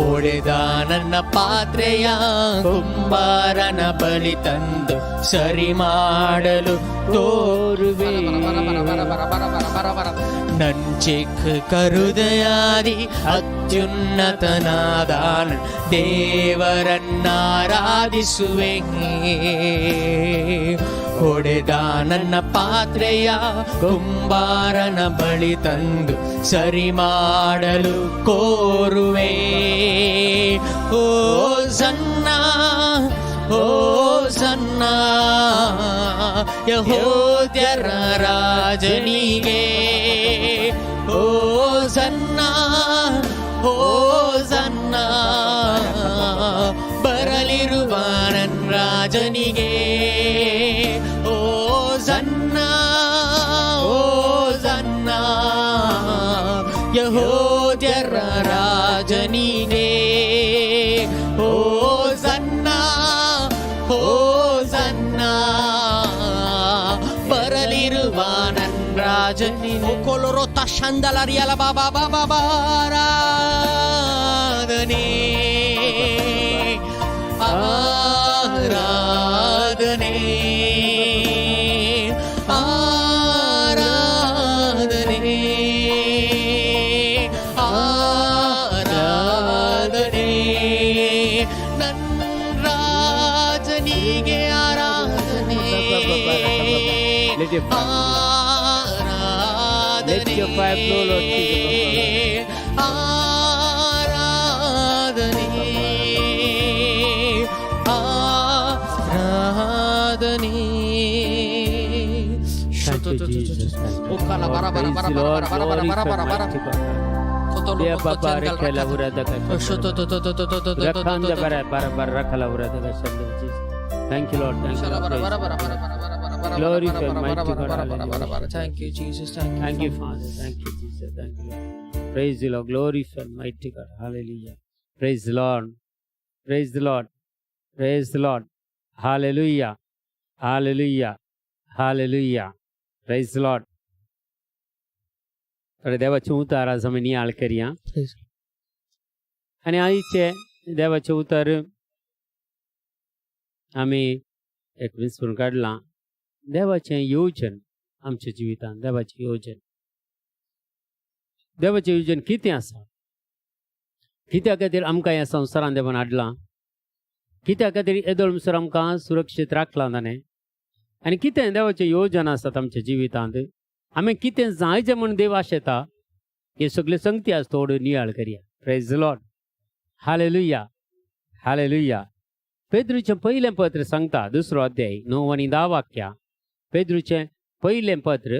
ಹೊಡೆದ ನನ್ನ ಪಾತ್ರೆಯ ಕುಂಬಾರನ ಬಳಿ ತಂದು ಸರಿ ಮಾಡಲು ತೋರುವೆ. ನನ್ ಚಿಕ್ಕ ಕರುದಯಾದಿ ಅತ್ಯುನ್ನತನಾದ ದೇವರನ್ನಾರಾಧಿಸುವೆ. ಹೊಡೆದ ನನ್ನ ಪಾತ್ರೆಯ ಕುಂಬಾರನ ಬಳಿ ತಂದು ಸರಿ ಮಾಡಲು ಕೋರುವೆ. ಓ ಸನ್ನ ಓ ಸನ್ನ ಯೆಹೂದ್ಯರ ರಾಜನಿಗೆ. ಓ ಸನ್ನ ಓ ಸನ್ನ ಬರಲಿರುವ ನನ್ನ ರಾಜನಿಗೆ. ಓ ಸನ್ನ ಓ ಸನ್ನ ಯೆಹೂದ್ಯರ ರಾಜನಿಗೆ. ಓ ಸನ್ನ ಓ ಸನ್ನ ಬರಲಿರುವ ನನ್ನ ರಾಜನಿಗೆ. ಕೊಲೊರೋ ತಶಂದಲರಿಯಲ ಬಾಬಾ ಬಾಬಾ ಆರಾಧನೆ ಆರಾಧನೆ ಆರಾಧನೆ ಆರಾಧನೆ ನನ್ನ ರಾಜನಿಗೆ ಆರಾಧನೆ Let your fire flow, Lord Jesus. ಆರಾಧನೆ ಆರಾಧನೆ. Thank you, Jesus. Praise the Lord. Dia Baba rekala urada ka. Rakhanda bara rakala urada ka. Thank you, Lord. Thank you, Lord. Glorify mighty God. Thank you, Jesus. Thank you, Father. Thank you, Jesus. Thank you, Lord. Praise the Lord. Glorify mighty God. Hallelujah. Praise the Lord. Praise the Lord. Praise the Lord. Hallelujah. Hallelujah. Hallelujah. Praise the Lord. तर देवाचे उतार आज आम्ही नियाळ करूया. आणि आईचे देवाचे उतार आम्ही एक विसरून काढला. देवाचे योजन आमच्या जिवितान. देवाचे योजन किती आसा. कित्या खातीर आमकां ह्या संवसारान देवान हाडला. कित्या खातीर येदोळ म्हणसर आमकां सुरक्षीत राखला ताणें. आनी कितें देवाचें योजन आसात आमच्या जिवितांत. आमी कितें जायचें म्हूण देव आशेता हे सगळे संगती आज थोडे नियाळ करया. Praise the Lord. Hallelujah. Hallelujah. पेद्रूचें पयलें पत्र सांगता 2रो अध्याय 9 आनी 10 वाक्यां. पेद्रूचें पयलें पत्र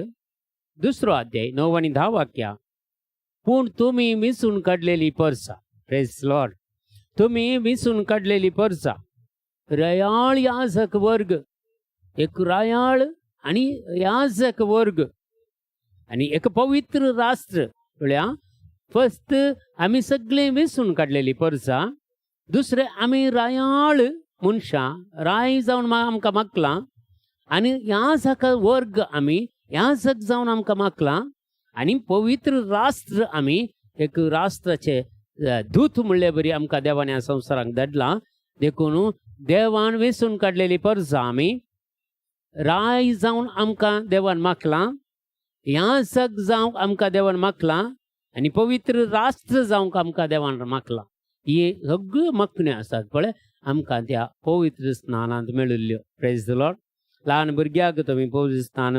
2रो अध्याय 9 आनी 10 वाक्यां. पूण तुमी विसरून काडलेली परसा. Praise the Lord. तुमी विसरून काडलेली परसा. रयाळ याजक वर्ग. एक रायाळ आणि याजक वर्ग आणि एक पवित्र राष्ट्र. फर्स्ट आम्ही सगळे विसरून काडलेली परसा. दुसरे आम्ही रायाळ मनशां राय जावन आमकां मागला. आणि याजक वर्ग आम्ही याजक जावन आमकां मागला. आणि पवित्र राष्ट्र आम्ही एक राष्ट्राचे दूत म्हणले बरी आमकां देवान ह्या संवसाराक धाडला. देखून देवान विसरून काडलेली परसा आम्ही राय जावन आमकां देवान मागला. याजक जावंक आमकां देवान मागला. आनी पवित्र राष्ट्र जावंक आमकां देवान मागला. हे सगळ्यो मागण्यो आसात पळय आमकां त्या पवित्र स्नानांत मेळिल्ल्यो. Praise the Lord. ल्हान भुरग्याक तुमी पवित्र स्नान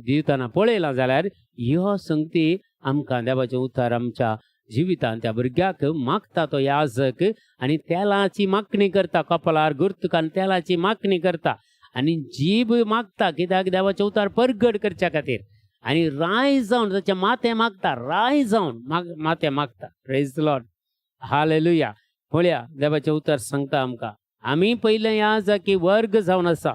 दिवतना पळयलां जाल्यार ह्यो संगती आमकां देवाचें उतार आमच्या जिवितांत त्या भुरग्याक मागता तो याजक. आनी तेलाची मागणी करता. कपलार गुर्तुकान तेलाची मागणी करता. आनी जीब मागता कित्याक देवाचें उतार परगट करच्या खातीर. आनी राय जावन ताचें माथें मागता. राय जावन माथें मागता. Praise the Lord. हालेलुया. पळया देवाचें उतार सांगता आमकां आमी पयलें याजकी वर्ग जावन आसा.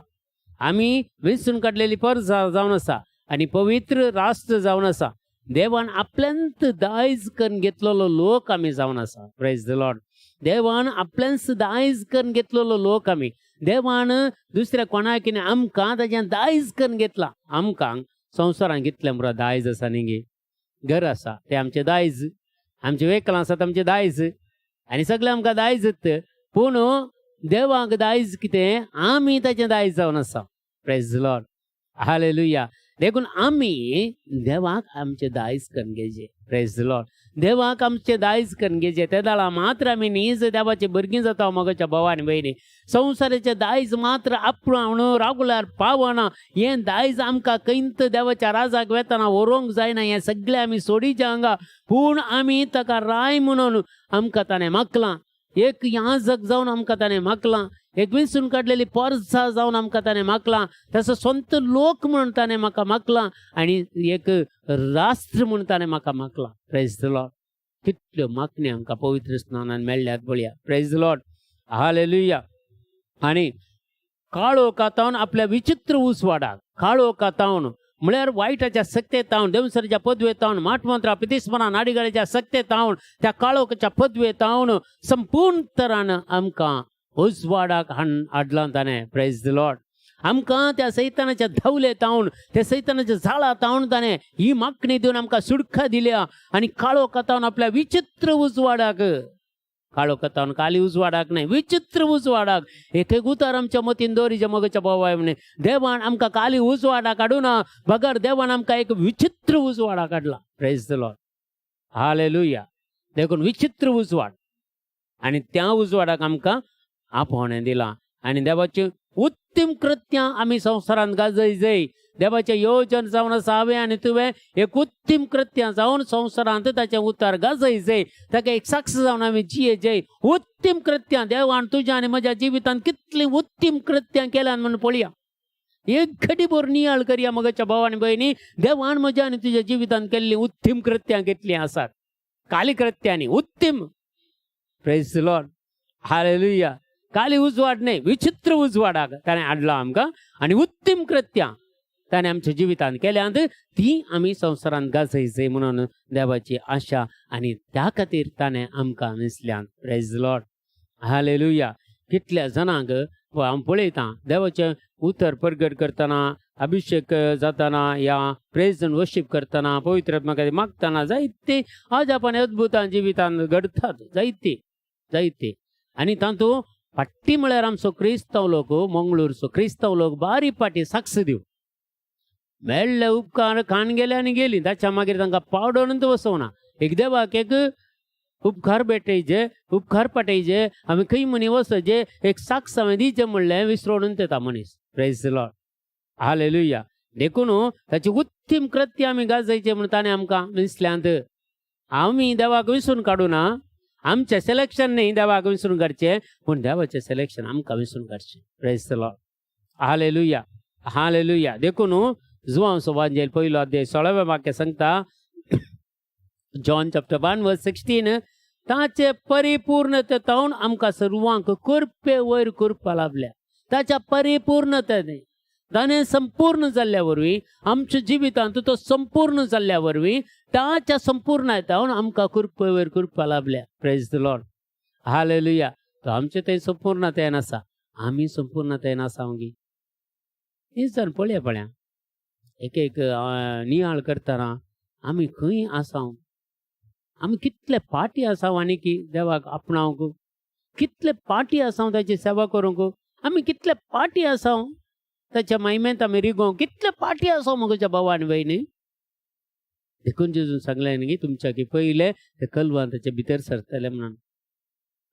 आमी विसरून काडलेली परसा जावन आसा. आनी पवित्र राष्ट्र जावन आसा. देवान आपल्यांत दायज करून घेतलेलो लोक आमी जावन आसा. Praise the Lord. देवान आपल्यांत दायज करून घेतलेलो लोक आमी. देवान दुसऱ्या कोणाक आमकां ताजें दायज करून घेतला. आमकां संवसारान कितलें म्हणून दायज आसा न्ही गे. घर आसा तें आमचें दायज. आमचें व्हेकलां आसात आमचें दायज. आनी सगळें आमकां दायज पूण देवाक दायज कितें आमी ताचें दायज जावन आसा प्रेज द लॉर्ड हालेलुया देखून आमी देवाक आमचे दायज करून घेवचे प्रेज द लॉर्ड देवाक आमचे दायज करून घेवचे ते दाळा मात्र आमी नीज देवाचे भुरगीं जाता मोगाच्या भावानी भयणी संवसाराचे दायज मात्र आपण रागुल्यार पावना हें दायज आमकां खंयत देवाच्या राजाक वेतना व्हरोंक जायना हें सगळें आमी सोडीचें हांगा पूण आमी ताका राय म्हणून आमकां ताणें मागलां एक याजक जावन आमकां ताणें मागलां एक विंचून काडलेली परसा जावन आमकां ताणें मागलां तसो संत लोक म्हणून ताणें म्हाका मागलां आनी एक राष्ट्र म्हणून ताणें म्हाका मागलां प्रेज द लॉर्ड कितल्यो मागण्यो आमकां पवित्र स्नानान मेळ्ळ्यात पळया प्रेज द लॉर्ड हालेलुया आनी काळो कातावन आपल्या विचित्र उसवाडाक काळो कातावन म्हळ्यार वायटाच्या सक्तेतावन देवसराच्या पदवेतावन माटमंत्रा पितिस्मना नाडिगाळेच्या सक्तेतावन त्या काळोखाच्या पदवेतावन संपूर्ण तरान आमकां उजवाडाक हाडलां ताणें प्रेज द लॉर्ड आमकां त्या सैतानाच्या धवलेतावन त्या सैतानाच्या झाळातावन ताणें ही मागणी दिवन आमकां सुडका दिल्या आनी काळो कातावन आपल्या विचित्र उजवाडाक काळो कातावन काली उजवाडाक न्हय विचित्र उजवाडाक एक उतार आमच्या मतीन दवरीच्या मगच्या बोवाय म्हणे देवान आमकां काली उजवाडाक हाडूना बगर देवान आमकां एक विचित्र उजवाडाक हाडला प्रेज द लॉर्ड हालेलुया देखून विचित्र उजवाड आनी त्या उजवाडाक आमकां आपोवणें दिलां आनी देवाची उत्तम कृत्यां आमी संवसारांत गाजय जाय देवाचें योजन जावन आसा हांवें आनी तुवें एक उत्तम कृत्यां जावन संवसारांत ताचें उतार गाजय जाय ताका एक साक्ष जावन आमी जिये जाय उत्तम कृत्यां देवान तुज्या आनी म्हज्या जिवितांत कितलीं उत्तम कृत्यां केल्यात म्हणून पळया एक घडीभर नियाळ करया मगच्या भावानी भयणी देवान म्हज्या आनी तुज्या जिवितांत केल्लीं उत्तम कृत्यां कितलीं आसात काली कृत्यांनी उत्तम प्रेज द लॉर्ड हालेलुया काली उजवाड न्हय विचित्र उजवाडाक ताणें हाडला आमकां आनी उत्तम कृत्यां ताणें आमच्या जिवितांत केल्यांत ती आमी संवसारांत गाजय जाय म्हणून देवाची आशा आनी त्या खातीर ताणें आमकां न्हेसल्यांत प्रेज द लॉर्ड हालेलुया कितल्या जाणांक हांव पळयतां देवाचें उतर प्रगट करतना अभिषेक जातना या प्रेज एंड वर्शीप करतना पवित्र आत्म्याक मागतना जायते आज आपण अद्भुतां जिवितांत घडतात जायते आनी तातूंत फाटी म्हळ्यार आमचो क्रिस्तांव लोक मंगळूरचो क्रिस्तांव लोक बारी पाटी साक्ष दिव मेळ्ळे उपकार खाण गेले आनी गेली ताच्या मागीर तांकां पावडोनूच वचोना एक देवाक एक उपकार भेटयचे उपकार पाठयचे आमी खंय मनी वचचे एक साक्ष हांवें दिवचें म्हणलें विसरोडून तेता मनीस प्रेज द लॉर्ड हालेलुया देखून ताची उत्तम कृत्य आमी गाजयचे म्हणून ताणें आमकां न्हेसल्यांत आमी देवाक विसरून काडूना आमचें सिलेक्शन न्ही देवाक विसरून काडचें पूण देवाचें सिलेक्शन आमकां विसरून काडचें praise the Lord hallelujah hallelujah देखून जुवांव सुवांजेल पयलो अध्याय 16वें वाक्य सांगता जॉन चॅप्टर 1 वर्स 16 ताचे परिपूर्णतेतावन आमकां सर्वांक कुरपे वयर कुरपा लाभल्या ताच्या परिपूर्णतेने ताणें संपूर्ण जाल्ल्या वरवीं आमच्या जिवितांत तो संपूर्ण जाल्ल्या वरवीं ताच्या संपूर्णतावन आमकां कुरपे वयर कुरपा लाभल्या प्रेज द लॉर्ड हालेलुया तो आमचे थंय संपूर्णतायेन आसा आमी संपूर्णतायेन आसा गी हेच जावन पळया एक नियाळ करतना आमी खंय आसा आमी कितले पाटी आसा आनी की देवाक आपणावंक कितले पाटी आसा ताची सेवा करूंक आमी कितले पाटी आसा ताच्या महिमेंत आमी रिगोवंक कितले पाटी आसा मगोच्या भावान भयणी देखून जेजून सांगलें न्ही तुमच्या की पयले ते कलवान ताचे भितर सरतले म्हणून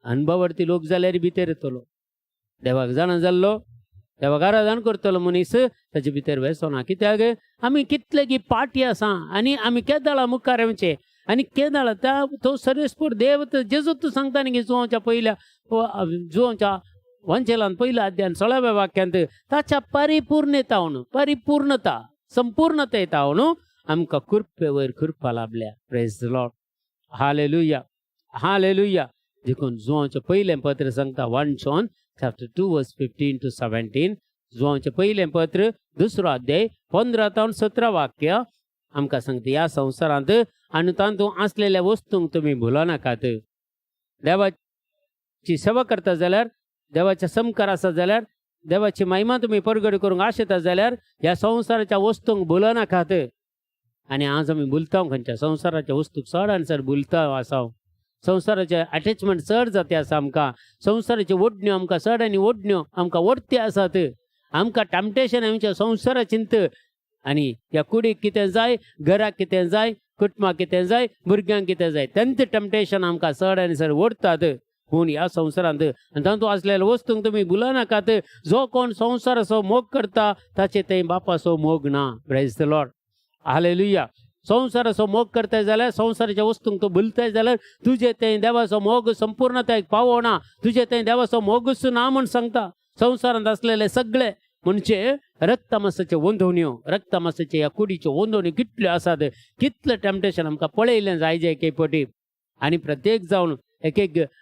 अनुभवार्थी लोक जाल्यार भितर येतलो देवाक जाणा जाल्लो देवाक आराधन करतलो मनीस ताचे भितर वेसोना कित्याक आमी कितले की पाटी आसा आनी आमी केदाळा मुखार येवचे आनी केदाळ तो सर्वेस्पूर देव जेजूच सांगता न्ही जुवांच्या पयल्या जुवांच्या वंचेलान पयल्या अध्यायान 16व्या वाक्यांत ताच्या परिपूर्णता संपूर्णतेतावन आमकां कुरपे वयर कुरपा लाभल्या praise the Lord hallelujah hallelujah देखून जुवांचें पयलें पत्र सांगता 1 जॉन चॅप्टर 2 वर्स 15 to 17 जुवांचें पयलें पत्र दुसरो अध्याय 15 ते 17 वाक्य आमकां सांगता ह्या संवसारांत आनी तातूंत आसलेल्या वस्तूंक तुमी भुलो नाकात देवाची सेवा करता जाल्यार देवाच्या समकार आसा जाल्यार देवाची महिमा तुमी परगट करूंक आशेता जाल्यार ह्या संवसाराच्या वस्तूंक भुलो नाकात आनी आज आमी भुलता खंयच्या संवसाराच्या वस्तूक चड आनी चड भुलता आसा संसाराचे अटॅचमेंट चड जाते आसा आमकां संसाराच्यो ओडण्यो आमकां चड आनी ओडण्यो आमकां ओडते आसात आमकां टॅम्पटेशन आमच्या संवसारा चिंत आनी ह्या कुडीक कितें जाय घराक कितें जाय कुटुंबाक कितें जाय भुरग्यांक कितें जाय तेंच टॅम्पटेशन आमकां चड आनी चड ओडतात पूण ह्या संवसारांत आनी तातूंत आसलेल्या वस्तूंक तुमी भुलनाकात जो कोण संवसाराचो मोग करता ताचे थंय बापाचो मोग ना प्रेज द लॉर्ड हालेलुया संवसाराचो मोग करताय जाल्यार संवसाराच्या वस्तूंक तूं भुलताय जाल्यार तुजे थंय देवाचो मोग संपूर्णतायेक पावना तुजे थंय देवाचो मोगूच ना म्हूण सांगता संवसारांत आसलेले सगळे म्हणजे रक्तमासाचे वंदवण्यो रक्तमासाचे ह्या कुडीच्यो वंदवण्यो कितल्यो आसात कितलें टॅम्पटेशन आमकां पळयलें जायजे एके फावटी आनी प्रत्येक जावन एक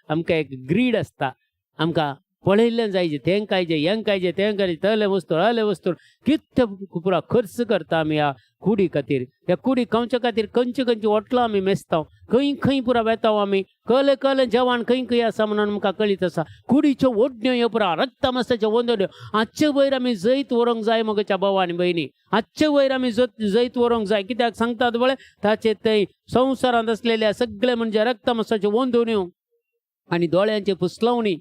आमकां एक ग्रीड आसता आमकां पळयल्लें जायजें तें कायजें हें कायजें तें कायजें तले वस्तू हले वस्तू कितले पुरा खर्च करता आमी ह्या कुडी खातीर ह्या कुडी खावचे खातीर खंयची खंयची वटलां आमी मेजता खंय खंय पुरा वेता आमी कळें जेवण खंय खंय आसा म्हणून आमकां कळीत आसा कुडीच्यो ओडण्यो ह्यो पुरा रक्तमासाच्यो वंदवण्यो आजचे वयर आमी जैत व्हरूंक जाय मगच्या भावा आनी भयणी आजचे वयर आमी जैत व्हरूंक जाय कित्याक सांगतात बळे ताचे थंय संवसारांत आसलेल्या सगळे म्हणजे रक्तमासाच्यो वंदवण्यो आनी दोळ्यांची फुसलावणी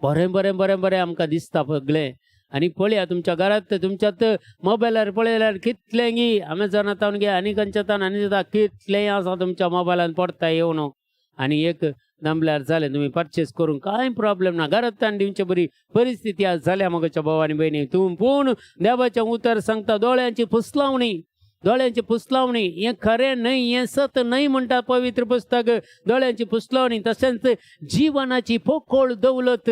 बरें बरें बरें बरें आमकां दिसता सगळें आनी पळया तुमच्या घरांत तुमच्यात मोबायलार पळयल्यार कितलेंय अमेझॉनांतल्यान घे आनी खंयच्यान आनी कितलेंय आसा तुमच्या मोबायलान पडटा येवन आनी एक नामल्यार जालें तुमी परचेस करूंक कांय प्रॉब्लेम ना घरांतल्यान दिवची बरी परिस्थिती आज जाल्या मगच्या भावानी भयणी तूं पूण देवाचें उतर सांगता दोळ्यांची फुसलावणी हें खरें न्हय हें सत न्हय म्हणटा पवित्र पुस्तक दोळ्यांची फुसलावणी तशेंच जिवनाची पोकळ दौलत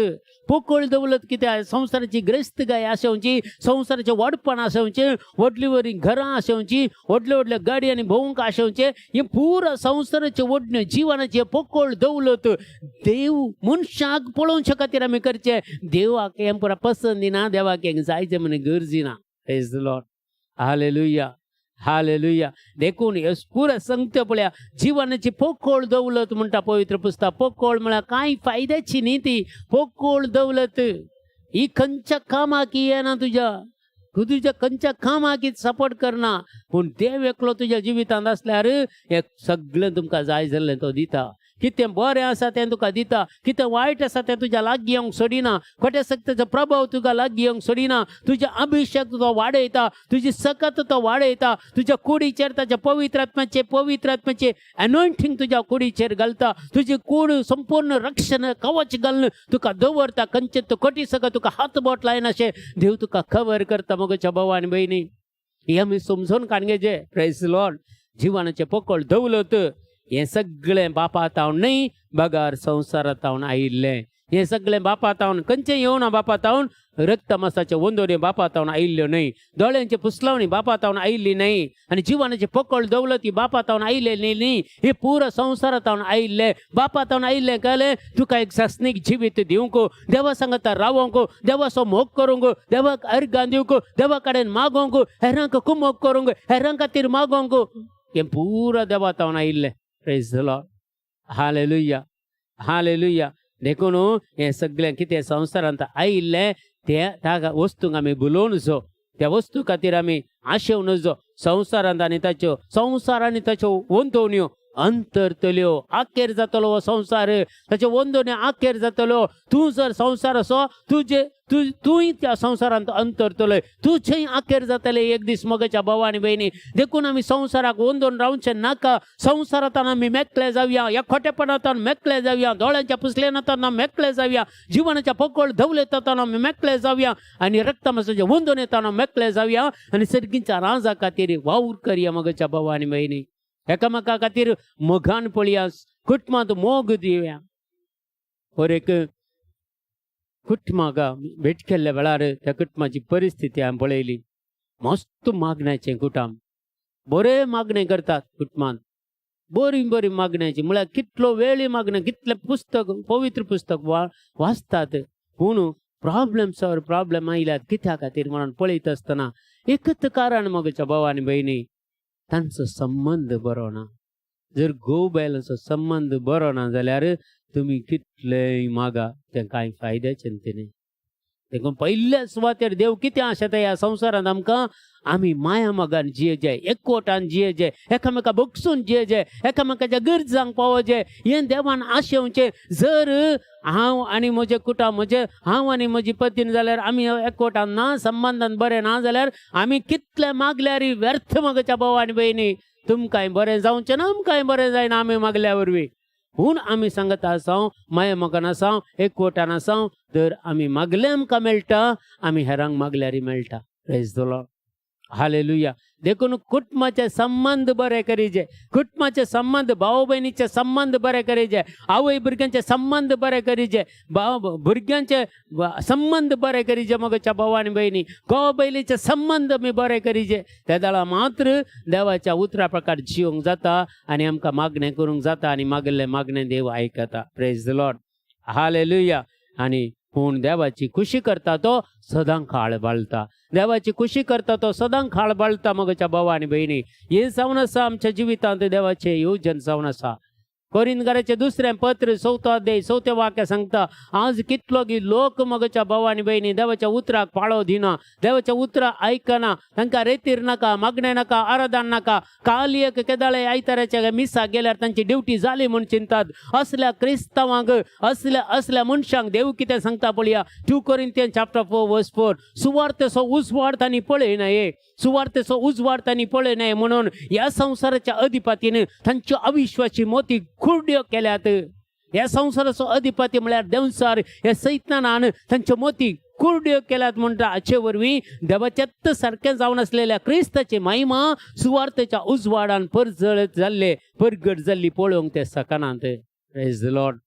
कित्याक संवसाराची ग्रस्तगाय आसोवची संवसाराचें वाडपण आसोवचें व्हडलीं व्हडलीं घरां आसोवचीं व्हडल्यो व्हडल्यो गाडी आनी भोवंक आसोवचें हें पुरो संवसाराचें ओडण्यो जिवनाची पोकळ दौलत देव मनशाक पळोवचे खातीर आमी करचें देवाक हें पुरा पसंद ना देवाक हें जायचें म्हण गरजी ना प्रेज द लॉर्ड हालेलुया देखून पुरो सांगता पळया जिवनाची पोकळ दौलत म्हणटा पवित्र पुस्तक पोकळ म्हळ्यार कांय फायद्याची न्ही ती पोकळ दौलत ही खंयच्या कामाक येना तुज्या खंयच्या कामाक सपोर्ट करना पूण देव एकलो तुज्या जिवितांत आसल्यार हें सगळें तुमकां जाय जाल्लें तो दिता कितें बरें आसा तें तुका दिता कितें वायट आसा तें तुज्या लागीं येवंक सोडिना खोटे सक्तीचो प्रभाव तुका लागीं येवंक सोडिना तुजे अभिषेक तो वाडयता तुजी सकत तो वाडयता तुज्या कुडीचेर ताच्या पवित्र आत्म्याचे एनॉयंटिंग तुज्या कुडीचेर घालता तुजी कूड संपूर्ण रक्षण कवच घालून तुका दवरता खंयचे तूं कटी सकत तुका हात बोट लायना अशें देव तुका कवर करता मगच्या भावा आनी भयणी हे आमी समजून काडगेचे प्रेज लॉर्ड जिवनाचे पोकळ दौलत हें सगळें बापातावन न्हय बगार संवसारातावन आयिल्लें हें सगळें बापातावन खंयचें येवना बापातावन रक्तमासाच्यो वंदवण्यो बापातावन आयिल्ल्यो न्हय दोळ्यांची फुसलावणी बापातावन आयिल्ली न्हय आनी जिवनाची पोकळ दौलत ही बापातावन आयिल्ली न्हय हे पुरो संवसारातावन आयिल्लें बापातावन आयिल्लें कळ्ळें तुका एक शासनीक जिवीत दिवंक देवा सांगता रावोंक देवाचो मोग करूंक देवाक अर्गां दिवंक देवा कडेन मागोंक हेरांक कुमोग करूंक हेरां खातीर मागोंक हें पुरो देवातावन आयिल्लें प्रेज द लॉर्ड हालेलुया देखून हें सगळें कितें संवसारांत आयिल्लें त्या वस्तूंक आमी भुलोवन जो त्या वस्तू खातीर आमी आशेव नजो संवसारांत आनी ताच्यो वंतवण्यो अंतरतल्यो आखेर जातलो हो संवसार ताच्यो वंदवण्यो आखेर जातल्यो तूं जर संवसार असो तूंय त्या संवसारांत अंतरतलोय तुजेंय आखेर जातलें एक दीस मगच्या भावा आनी भयणी देखून आमी संवसाराक वंदोवन रावचें नाका संवसारांतल्यान आमी मेकळे जावया ह्या खोटेपणांतल्यान मेकळे जावया दोळ्यांच्या पुसलेनांतल्यान मेकळे जावया जिवनाच्या पोकळ दौलतांतल्यान आमी मेकळे जावया आनी रक्तमासाच्या वंदवणेंतल्यान मेकळे जावया आनी सर्गीच्या राजा खातीर वावर करया मगच्या भावा आनी भयणी एकामेका खातीर मोगान पळया कुटुंबांत मोग दिवया और एक कुटुंबाक भेट केल्ल्या वेळार त्या कुटुंबाची परिस्थिती हांवें पळयली मस्त मागण्याचें कुटुंब बरें मागणें करतात कुटुंबांत बरी मागण्याची म्हळ्यार कितलो वेळ मागणें कितलें पुस्तक पवित्र पुस्तक वाचतात पूण प्रॉब्लेम आयल्यात कित्या खातीर म्हणून पळयत आसतना एकच कारण मगच्या भावा आनी भयणी तांचो संबंध बरो ना जर घोव बायलांचो संबंध बरो ना जाल्यार तुमी कितलेंय मागा तें कांय फायद्याचें न्ही देखून पहिल्या सुवातेर देव कितें आशेता ह्या संवसारांत आमकां आमी माया मोगान जियेजे, एकवटान जियेजे, एकामेका भोगसून जियेजे, एकामेकाच्या गरजांक पावोवचे, हें देवान आशेवचें. जर हांव आनी म्हजें कुटुंब हांव आनी म्हजी पत्नी जाल्यार आमी एकवटान ना, संबंदान बरें ना जाल्यार आमी कितलें मागल्यार व्यर्थ मोगाच्या भाव आनी भयणी. तुमकांय बरें जावचें ना, आमकांय बरें जायना आमी मागल्या वरवीं. पूण आमी सांगता आसां, माया मोगान आसां, एकवटान आसां, तर आमी मागलें आमकां मेळटा, आमी हेरांक मागल्यार मेळटा. Praise the Lord. हालेलुया. देखून कुटुंबाचे संबंध बरे करीजे, कुटुंबाचे संबंध, भाऊ बहिणीचे संबंध बरे करीजे, आवय भुरग्यांचे संबंध बरे करीजे, भुरग्यांचे संबंध बरे करीजे, मगच्या भाव आनी भयणी, घोव बैलीचे संबंध आमी बरे करीजे. त्या दाळा मात्र देवाच्या उतरा प्रकार जिवंक जाता आनी आमकां मागणें करूंक जाता आनी मागले मागणें देव आयकता. Praise the Lord. हालेलुया. आनी पूण देवाची खुशी करता तो सदां खाळ बाळता, देवाची खुशी करता तो सदां खाळ बाळता. मगच्या भाव आनी भयणी, हे जावन आसा आमच्या जिवितांत देवाचे येवजण जावन आसा. कोरिंथकाराचे 2 पत्र 4 अध्याय 4 वाक्य सांगता, आज कितलो की लोक मगच्या भाव आनी भयणी देवाच्या उतराक पाळो दिना, देवाच्या उतरा आयकना, तांकां रेतीर नाका, मागणें नाका, आराधन नाका, काल एक केदाळे आयताराच्या मिसा गेल्यार तांची ड्युटी जाली म्हूण चिंतात. असल्या क्रिस्तावांक, असल्या मनशांक देव कितें सांगता पळया. 2 Corinthians chapter 4 verse 4, सुवार्थेचो उजवाड तांणी पळयनाये, सुवार्थेचो उजवाड तांणी पळयनाये म्हणून ह्या संवसाराच्या अधिपतीन तांच्यो अविश्वासी मोती खुर्ड्यो केल्यात. ह्या संवसाराचो अधिपती म्हळ्यार देवसार, ह्या सैतानान तांच्यो मोती कुर्ड्यो केल्यात म्हणटा. हाचे वरवीं देवाच्यात सारकें जावन आसलेल्या क्रिस्ताची महिमा सुवार्थेच्या उजवाडान परजळत जाल्ले, परगट जाल्ली पळोवंक ते सकनांत. Praise the Lord.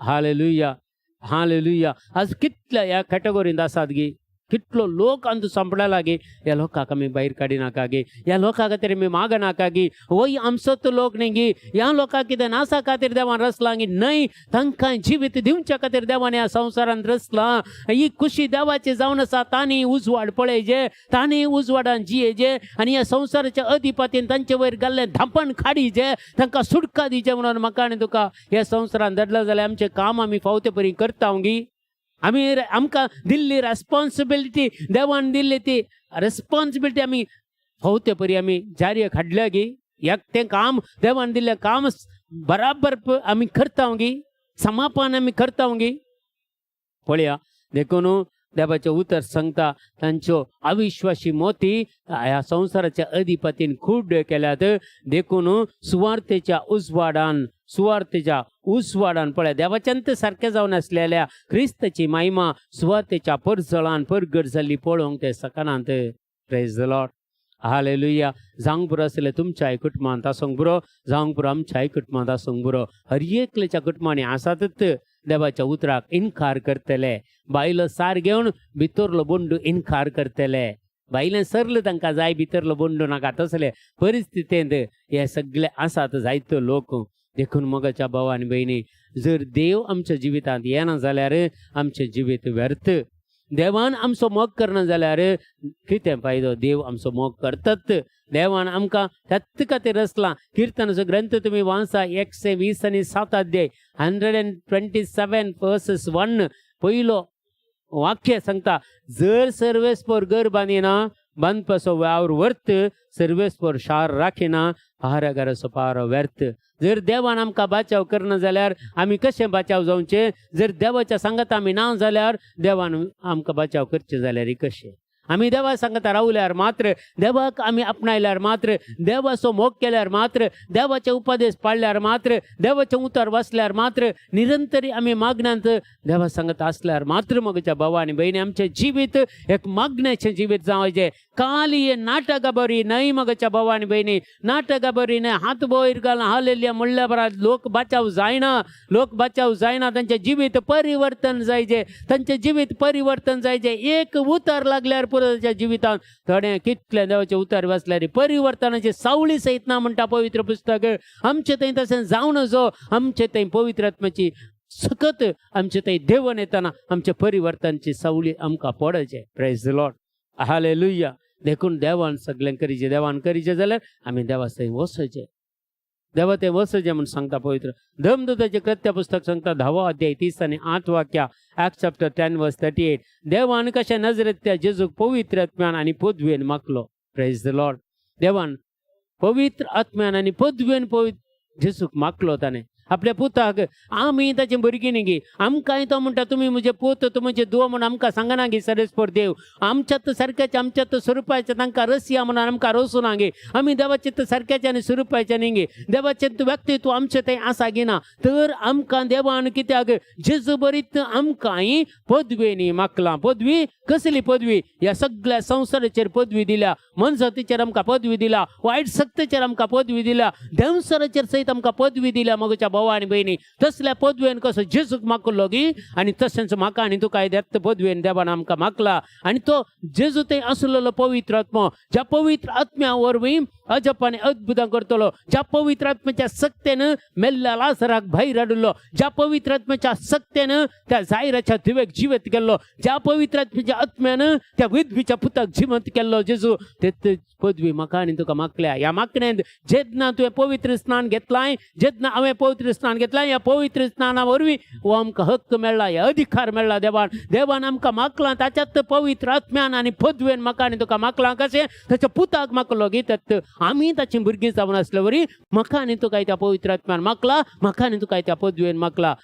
Hallelujah. Hallelujah. आज कितल्या ह्या कॅटेगोरींत आसात गे, कितलो लोक अंत संपडा लागे. ह्या लोकांक आमी भायर काडी नाका गे, ह्या लोकां खातीर आमी माग नाका गे. वय आमचोच लोक न्ही गे, ह्या लोकांक कितें नासा खातीर देवान रचला गे. न्हय, तांकां जिवीत दिवच्या खातीर देवान ह्या संवसारांत रचला. ही खुशी देवाची जावन आसा. तांणी उजवाड पळयजे, तांणी उजवाडान जियेजे आनी ह्या संवसाराच्या अधिपतीन तांचे वयर घाल्लें धांपण काडीजे, तांकां सुटका दिवचे म्हणून म्हाका आनी तुका ह्या संवसारांत धडला जाल्यार आमचें काम आमी फावते परी करता गे. आमी आमकां दिल्ली रेस्पॉन्सिबिलिटी, देवान दिल्ली ती रेस्पॉन्सिबिलिटी आमी फावते परी आमी जारयेक हाडल्या गे. एक तें काम देवान दिल्लें काम बराबर आमी करता गे, समापन आमी करता गे. पळया, देखून देवाचें उतर सांगता, तांच्यो अविश्वासी मोती ह्या संवसाराच्या अधिपतीन खूब केल्यात. देखून सुवार्थेच्या उजवाडान पळय देवाच्यांत सारकें जावन आसलेल्या क्रिस्ताची महिमा सुवार्थेच्या परजळान परगट जाल्ली पळोवंक ते सकनांत. Praise the Lord. हालेलुया. जावंक बरो आसलें तुमच्याय कुटुंबांत आसूंक बरो, जावंक बरो आमच्याय कुटुंबांत आसूंक बरो. हर एकल्याच्या कुटुंबांनी आसातच देवाच्या उतराक इन्कार करतले. बायलो सार घेवन भितरलो बोंडू इन्कार करतले. बायलें सरलें तांकां जाय, भितरलो बोंडू नाका. तसले परिस्थितींत हे सगळे आसात जायतो लोक. देखून मोगाच्या भाव आनी भयणी, जर देव आमच्या जिवितांत येना जाल्यार आमचें जिवीत व्यर्थ. देवान आमचो मोग करना जाल्यार कितें फायदो. देव आमचो मोग करतात. देवान आमकां त्याच खातीर रचला. किर्तनाचो ग्रंथ तुमी वाचा 120 आनी 7 अध्याय 127 verses 1 पयलो वाक्य सांगता, जर सर्वेस्पर घर बांदिना, बांदपाचो वावर वर्थ, सर्वेस्पर शार राखिना, पहारेकाराचो पारो व्यर्थ. जर देवान आमकां बाचाव करना जाल्यार आमी कशें बाचाव जावचें. जर देवाच्या सांगात आमी ना जाल्यार देवान आमकां बाचाव करचें जाल्यार कशें. आमी देवा सांगता रावल्यार मात्र, देवाक आमी आपणायल्यार मात्र, देवाचो मोग केल्यार मात्र, देवाचे उपदेश पाळल्यार मात्र, देवाचें उतर वाचल्यार मात्र, निरंतरी आमी मागण्यांत देवा सांगता आसल्यार मात्र मगच्या भावा आनी भयणी आमचें जिवीत एक मागण्याचें जिवीत जावचें. काल हे नाटका बरी न्हय मगच्या भावा आनी भयणी, नाटका बरी न्हय. हात वयर घालून हालेलुया म्हणल्या बरात लोक बाचाव जायना, लोक बाचाव जायना. तांचें जिवीत परिवर्तन जायचें, तांचें जिवीत परिवर्तन जायचें. एक उतर लागल्यार पुराच्या जिवितांत थोडे कितले देवाचे उतर वाचल्यार परिवर्तनाची सावळी सयत ना म्हणटा पवित्र पुस्तक. आमचे थंय तशें जावन जो आमचे थंय पवित्र आत्म्याची सकत आमचे थंय देवन येताना आमचे परिवर्तनाची सावळी आमकां पडचे. Praise the Lord. हालेलुया. देखून देवान सगळें करीचें. देवान करीचें जाल्यार आमी देवा थंय वचचें. देवा ते वसजे म्हणून सांगता पवित्र धर्मदूताचे कृत्य पुस्तक सांगता 10वा अध्याय 30 आणि 8 वाक्या ऍक्ट चॅप्टर 10 वर्स 38 देवान कशा नजरेत त्या जेजूक पवित्र आत्म्यान आणि पदवेन मागलो प्रेज द लॉर्ड देवान पवित्र आत्म्यान आणि पदवेन पवित्र जेजूक मागलो ताणे आपल्या पुताक आम्ही ताचे भुरगीं न्ही गे आमकांय तो म्हणटा तुमी म्हजे पूत तुमचे दुवा म्हणून आमकां सांगना गे सरेस्पर देव आमच्यात सारक्याचे आमच्यात स्वरुपाचे तांकां रसिया म्हणून आमकां रोसू ना गे आमी देवाचे सारक्याचे आनी स्वरुपाचे न्ही गे देवाचे व्यक्तित्व आमचे थंय आसा गे ना तर आमकां देवान कित्याक जेजू बरीत आमकांय पदवेनी मागलां पदवी कसली पदवी ह्या सगळ्या संवसाराचेर पदवी दिल्या मनसतीचेर आमकां पदवी दिला वायट सक्तीचेर आमकां पदवी दिल्या देवसराचेर सयत आमकां पदवी दिल्या मगच्या भावा आनी भयणी तसल्या पदवेन कसो जेजूक मागलो गी आनी तशेंच म्हाका आनी तुका देत पदवेन देवान आमकां मागला आनी तो जेजू थंय आसलेलो पवित्र आत्मो ज्या पवित्र आत्म्या वरवीं अजपाने अद्भुतां करतलो ज्या पवित्र आत्म्याच्या सक्तेन मेल्ल्या लाजराक भायर हाडलो ज्या पवित्र आत्म्याच्या सक्तेन त्या जायराच्या दिवेक जिवंत केल्लो ज्या पवित्र आत्म्याच्या आत्म्यान त्या विधवीच्या पुताक जिवंत केल्लो जेजू ते पदवी म्हाका आनी तुका मागल्या ह्या मागण्यात जेदना तुवें पवित्र स्नान घेतलाय जेदना हांवें पवित्र स्नान घेतलाय ह्या पवित्र स्नाना वरवीं हो आमकां हक्क मेळ्ळा ह्या अधिकार मेळ्ळा देवान आमकां मागलां ताच्यात पवित्र आत्म्यान आनी पदवेन म्हाका आनी तुका मागलां कशें ताच्या पुताक मागलो घेतात आमी ताची भुरगीं जावन आसले वरी म्हाका आनी तुका त्या पवित्र आत्म्यान मागला म्हाका आनी तुका त्या पदवेन मागला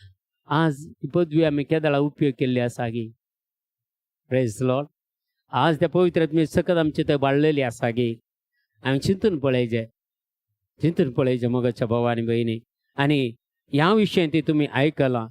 आज ही पदवी आमी केदाळा उपयोग केल्ली आसा गी प्रेज लॉर्ड आज त्या पवित्र आत्मे सकत आमचे थंय वाडलेली आसा गे हांवें चिंतून पळयचें मोगाच्या भावा आनी भयणी आनी ह्या विशयी ती तुमी आयकलां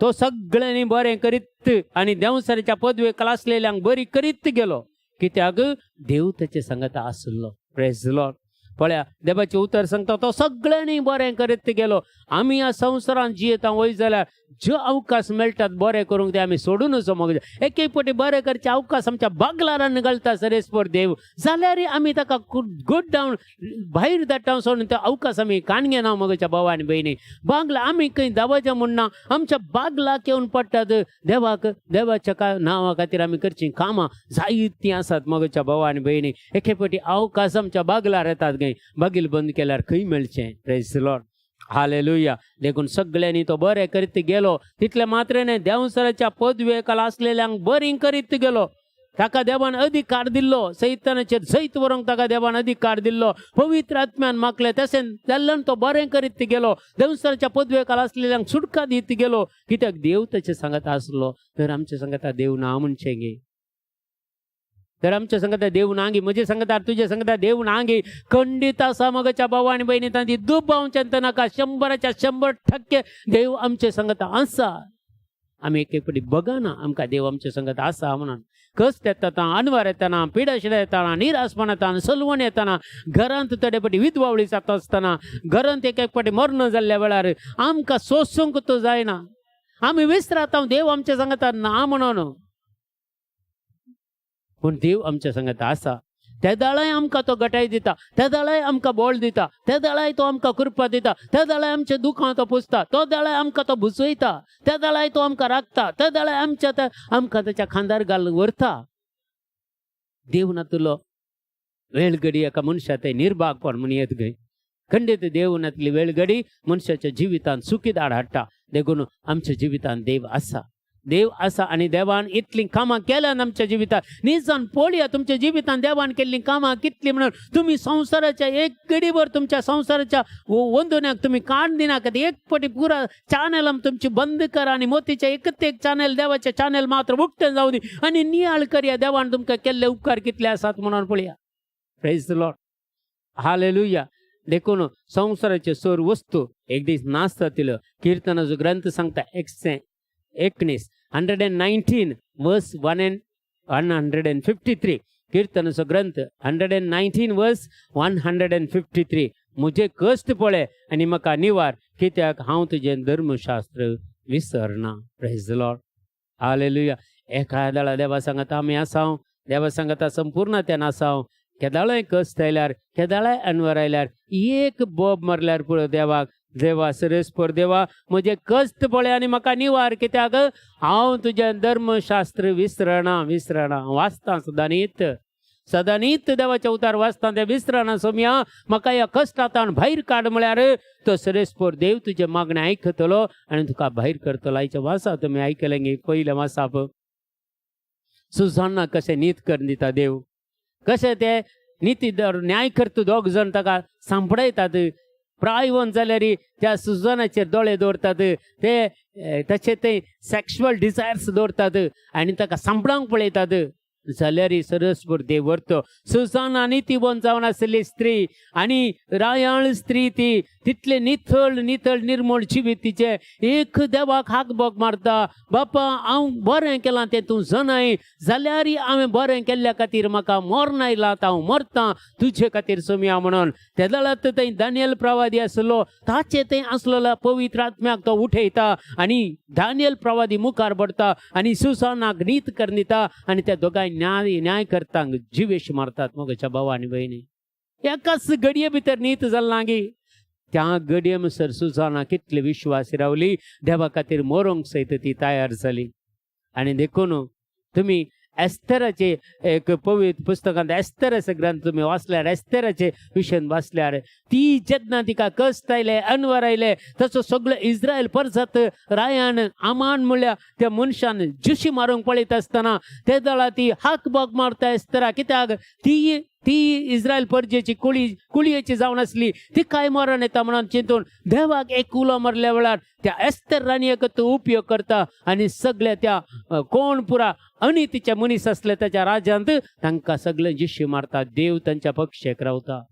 तो सगळ्यांनी बरें करीत आनी देवसराच्या पदवेक आसलेल्यांक बरी करीत गेलो कित्याक देव ताचे सांगता आसलो प्रेज लॉर्ड पळया देवाचें उतर सांगता तो सगळ्यांनी बरें करीत गेलो आमी ह्या संवसारांत जियेता वय जाल्यार ज्यो अवकाश मेळटात बरें करूंक ते आमी सोडून वचो मग एक एक पावटी बरें करचे अवकाश आमच्या बागलारान घालता सरेस्पर देव जाल्यार आमी ताका गुड डावन भायर धाडटा सोडून तो अवकाश आमी काणगे ना मगच्या भावा आनी भयणी बागला आमी खंय दावाचें म्हणना आमच्या बागलाक येवन पडटात देवाच्या नांवा खातीर आमी करचीं कामां जायतीं आसात मगच्या भावा आनी भयणी एके पावटी अवकाश आमच्या बागलार येतात खंय बागील बंद केल्यार खंय मेळचें प्रेज लॉर्ड हालेलुया देखून सगळ्यांनी तो बरें करीत गेलो तितले मात्रेने देवसराच्या पदवेक आसलेल्यांक बरी करीत गेलो ताका देवान अधिकार दिल्लो सैतानाचेर जैत व्हरूंक ताका देवान अधिकार दिल्लो पवित्र आत्म्यान मागले तशें जाल्ल्यान तो बरें करीत गेलो देवसराच्या पदवेक आसलेल्यांक सुटका दित गेलो कित्याक देव ताचे सांगता आसलो तर आमचे सांगता देव ना म्हणचें गे तर आमच्या सांगता देव नांगी म्हजे सांगता तुझे सांगता देव नांगी खंडीत आसा मगच्या भावा आनी भयणी तांची दुबावचें नाका 100% देव आमचे सांगता आसा आमी एक एक फावटी बघना आमकां देव आमचे सांगता आसा म्हणून कश्ट येता अनवर येतना पिडाशिडां येताना निराशपण येताना सलवण येताना घरांत थोडे फावटी विधवावळी जाता आसतना घरांत एक एक फावटी मरण जाल्ल्या वेळार आमकां सोंसूंक तो जायना आमी विसरात देव आमचे सांगता ना म्हणून पूण देव आमच्या सांगता आसा त्या दाळाय आमकां तो गटाय दिता त्या दाळाय आमकां बोळ दिता त्या दाळाय तो आमकां कृपा दिता त्या दाळाय आमचे दुखां तो पुसता तो दाळाय आमकां तो भुसयता त्या दाळाय तो आमकां राखता त्या दाळाय आमकां ताच्या खांदार घाल व्हरता देव ना तुलो वेळ घडी एका मनशाचे निर्भागपण म्हण येत गय खंडीत देव नातली वेळ घडी मनशाच्या जिवितांत सुखी दाड हाडटा देखून आमच्या जिवितांत देव आसा आनी देवान इतलीं कामां केल्यात आमच्या जिवितांत निजान पळया तुमच्या जिवितांत देवान केल्लीं कामां कितलीं म्हणून तुमी संवसाराच्या एक घडीभर तुमच्या संवसाराच्या वंदोन्याक तुमी काण दिनात एक फावटी पुरा चॅनल तुमची बंद करा आनी मोतीचे एकच एक चॅनल देवाचे चॅनल मात्र उक्तें जावं दी आनी नियाळ करया देवान तुमकां केल्ले उपकार कितले आसात म्हणून पळया प्रेज द लॉर्ड हालेलुया देखून संवसाराचे सोर वस्तू एक दीस नाश जातल्यो किर्तनाचो ग्रंथ सांगता 119 वर्स 1 and 153 कीर्तनाचो ग्रंथ 119 वर्स 153 मुझे कश्ट पळे आनी म्हाका निवार कित्याक हांव तुजें धर्मशास्त्र विसरना प्रेज द लॉर्ड हालेलुया एका दाळा देवा सांगता आमी आसांव देवा सांगता संपूर्णतेन आसांव केदाळाय कश्ट आयल्यार केदाळाय अनवर आयल्यार एक बोब मारल्यार पुरो देवा सरेस्पर देवा म्हजे कश्ट पळे आनी म्हाका निवार कित्याक हांव तुजें धर्मशास्त्र विसरना वाचता सुद्दां न्हीत सदां नीत देवाचे उतार वाचता ते विसरना सोम्या म्हाका ह्या कश्टांतल्यान भायर काड म्हळ्यार तो सरेस्पोर देव तुजे मागणें आयकतलो आनी तुका भायर करतलो. आयच्या वासा तुमी आयकलें गे पयल्या वासाप सुजान्ना कशें नीत करून दिता देव, कशें ते नीती न्याय करता दोग जाण ताका सांपडयतात. प्रायवंत जाल्यार त्या सुजानाचेर दोळे दवरतात, ते तशें ते सेक्शुअल डिझायर्स दवरतात आनी ताका सांपडावंक पळयतात. जाल्यार सरस्पूर देव व्हरतो. सुजाना नितीवंत जावन आसली स्त्री आनी रायाळ स्त्री ती तितले नितळ नितळ निर्मळ जिवीत तिचे. एक देवाक हाक बोग मारता, बापा हांव बरें केलां तें तूं जाणाय, जाल्यार हांवें बरें केल्ल्या खातीर म्हाका मरण आयलां, हांव मरतां तुजे खातीर सोम्या म्हणून. त्या दळात थंय दानियल प्रवादी आसलो, ताचे थंय आसलेल्या पवित्र आत्म्याक तो उठयता आनी दानियल प्रवादी मुखार पडटा आनी सुजानाक नीत करून दिता आनी त्या दोगांय न्याय करतांक जिवेश मारतात. मोगाच्या भावा आनी भयणी, एकाच घडये भितर नीत जाल्ला गे. त्या घडये म्हणसर सुजाना कितले विश्वास रावली, देवा खातीर मरोंक सयत ती तयार जाली. आनी देखून तुमी एस्थेराचे एक पवित्र पुस्तकांत एस्थेराचे ग्रंथ तुमी वाचल्यार एस्थेराचे विशयन वाचल्यार ती जेन्ना तिका कश्ट आयले, अनवर आयले, तसो सगळो इस्रायल परजत रायान आमान म्हणल्या त्या मनशान जुशी मारूंक पळयत आसतना ते दळा ती हाक बोग मारता एस्थेरा. कित्याक ती इस्रायल परजेची कुळयेची जावन आसली, ती काय मरण येता म्हणून चिंतून देवाक एक उलो मारल्या वेळार त्या एस्थेर राणयेक तो उपयोग करता आनी सगळ्या त्या कोण पुरा अनितीचे मनीस असले त्याच्या राज्यांत तांकां सगळे जिशी मारता. देव तांच्या पक्षेक रावता.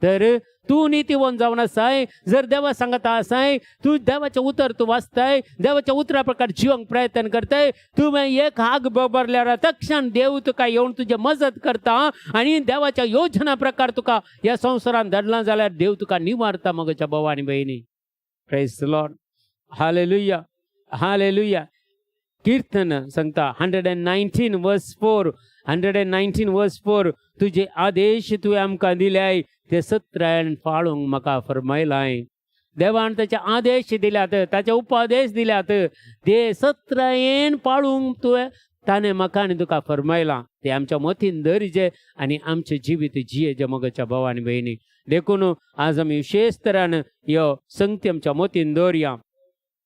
तर तूं नितीवंत जावन आसाय, जर देवा सांगता आसाय, तूं देवाचे उतर तूं वाचताय, देवाच्या उतरा प्रकार जिवंक प्रयत्न करताय, तूं एक हाक बोबरल्यार तक्षण देव तुका येवन तुजे मजत करता आनी देवाच्या योजना प्रकार तुका ह्या संवसारांत धडला जाल्यार देव तुका निवारता. मोगाच्या भावा आनी भयणी, praise the Lord, hallelujah hallelujah. कीर्तन सांगता 119 वर्स 4, 119 वर्स 4, तुझे आदेश तुवें आमकां दिल्याय ते सत्र्यान पाळूंक म्हाका फरमायलाय. देवान ताचे आदेश दिल्यात, ताचे उपदेश दिल्यात, ते सत्र्यान पाळूंक तुवें ताणें म्हाका आनी तुका फरमायलां. ते आमच्या मतीन दरजे आनी आमचें जिवीत जियेजे. मोगाच्या भावा आनी भयणी, देखून आज आमी विशेष तरान ह्यो संगती आमच्या मतीन दवरया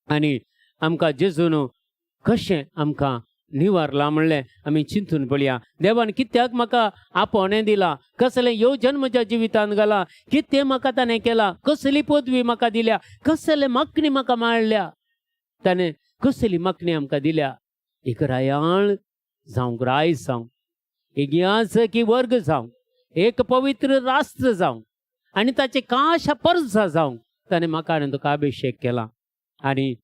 आनी आमकां जेजून कशें आमकां निवारला म्हणलें आमी चिंतून पळया. देवान कित्याक म्हाका आपोवणें दिलां, कसलें येवजन म्हज्या जिवितांत घाला, कितें म्हाका ताणें केलां, कसली पदवी म्हाका दिल्या, कसले मागणी म्हाका मेळ्ळ्या, ताणें कसली मागणी आमकां दिल्या. एक रायाळ जावंक रायज जावं, एक याजकी वर्ग जावं, एक पवित्र राष्ट्र जावं आनी ताचे काशा परजा जावं ताणें म्हाका आनी तुका अभिशेक केला. आनी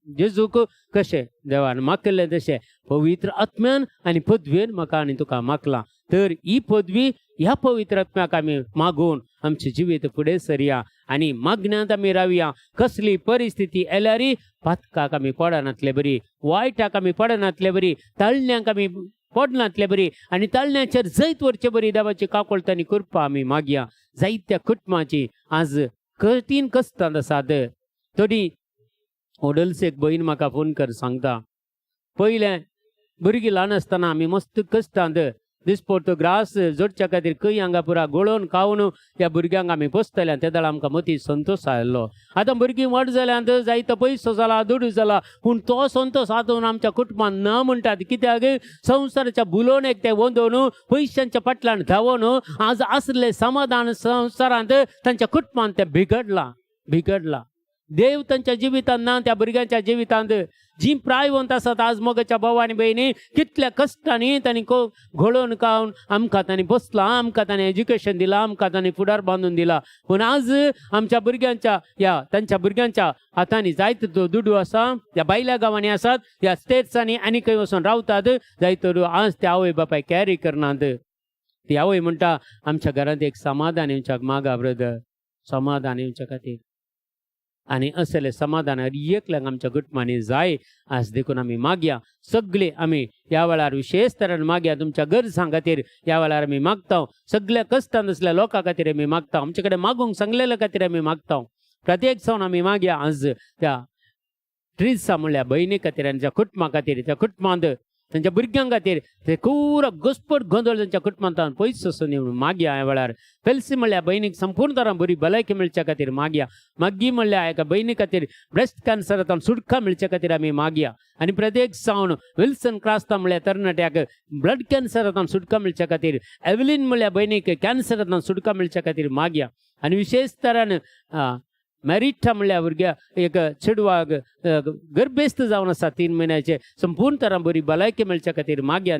जेजूक कशें देवान मागलें तशें पवित्र आत्म्यान आनी पदवेन म्हाका आनी तुका मागलां. तर ही पदवी ह्या पवित्र आत्म्याक आमी मागून आमचें जिवीत फुडें सरया आनी मागण्यांत आमी रावया. कसली परिस्थिती येल्यार पातकाक आमी पडनातले बरी, वायटाक आमी पडनातले बरी, तळण्यांक आमी पडनातले बरी आनी तळण्याचेर जैत वरचे बरी. देवाची काकोळतानी कृपा आमी मागया. जायत्या कुटुंबाची आज कठीण कश्टांत आसात. थोडी ओडलसेक भयण म्हाका फोन कर सांगता, पयलें भुरगीं ल्हान आसतना आमी मस्त कश्टांत दिसपट्टो ग्रास जोडच्या खातीर खंय हांगा पुरा गळोवन खावन त्या भुरग्यांक आमी पोसताले. त्या दळा आमकां मती संतोश आयलो. आतां भुरगीं व्हड जाल्यांत जायतो पयसो जाला, दुडू जाला, पूण तो संतोश आजून आमच्या कुटुंबांत ना म्हणटात. कित्याक संवसाराच्या बुलोवणेक ते वंदोवन पयशांच्या फाटल्यान धांवून आज आसले समाधान संवसारांत तांच्या कुटुंबांत ते बिगडला. देव तांच्या जिवितांत ना, त्या भुरग्यांच्या जिवितांत जी प्रायवंत आसात आज मोगाच्या भावा आनी भयणी, कितल्या कश्टांनी तांणी घोळोवन खावन आमकां तांणी बसला, आमकां तांणी एज्युकेशन दिलां, आमकां तांणी फुडार बांदून दिला. पूण आज आमच्या भुरग्यांच्या तांच्या भुरग्यांच्या हातांनी जायतो दुडू आसा, त्या भायल्या गांवांनी आसात, ह्या स्टेट्सांनी आनी खंय वचून रावतात. जायतो आज त्या आवय बापाय कॅरी करनात. ती आवय म्हणटा आमच्या घरांत एक समाधान येवच्याक मागा ब्रदर, समाधान येवच्या खातीर. आनी असले समाधान एकल्याक आमच्या कुटुंबांनी जाय. आज देखून आमी मागया. सगळे आमी ह्या वेळार विशेष तरेन मागया. तुमच्या गरजां खातीर ह्या वेळार आमी मागता. सगळ्या कश्टांत असल्या लोकां खातीर आमी मागता. आमचे कडेन मागूंक सांगलेल्या खातीर आमी मागता. प्रत्येक जावन आमी मागया. आज त्या ट्रिसा म्हणल्या भयणी खातीर आनी त्या कुटुंबा खातीर, त्या कुटुंबांत तांच्या भुरग्यां खातीर ते खूर घोस्पट गोंधळ तांच्या कुटुंबांत पयस वचून म्हणून मागया ह्या वेळार फेल्सी म्हणल्यार भयणीक संपूर्ण तरां बरी भलायकी मेळच्या खातीर मागया मागी म्हणल्यार एका भयणी खातीर ब्रेस्ट कॅन्सरांतल्यान सुटका मेळच्या खातीर आमी मागया आनी प्रत्येक सावन विल्सन क्रास्ता म्हणल्यार तरणाट्याक ब्लड कॅन्सरांतल्यान सुटका मेळच्या खातीर एवलिन म्हणल्यार भयणीक कॅन्सरांतल्यान सुटका मेळच्या खातीर मागया आनी विशेश तरान मॅरिटा म्हणल्यार भुरग्या एक चेडवाक गर्भेस्त जावन आसा 3 म्हयन्याचे संपूर्ण तरां बरी भलायकी मेळच्या खातीर मागया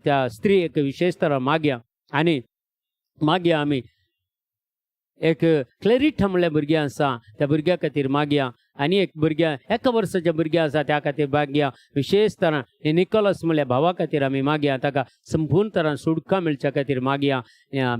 त्या स्त्रीक विशेष तरां मागया आनी मागया आमी एक क्लेरिटा म्हणल्यार भुरगें आसा त्या भुरग्या खातीर मागया आनी एक भुरग्या 1 वर्साच्या भुरग्या आसा त्या खातीर मागया विशेष तरान निकोलस म्हणल्यार भावा खातीर आमी मागया ताका संपूर्ण तरान सुटका मेळच्या खातीर मागया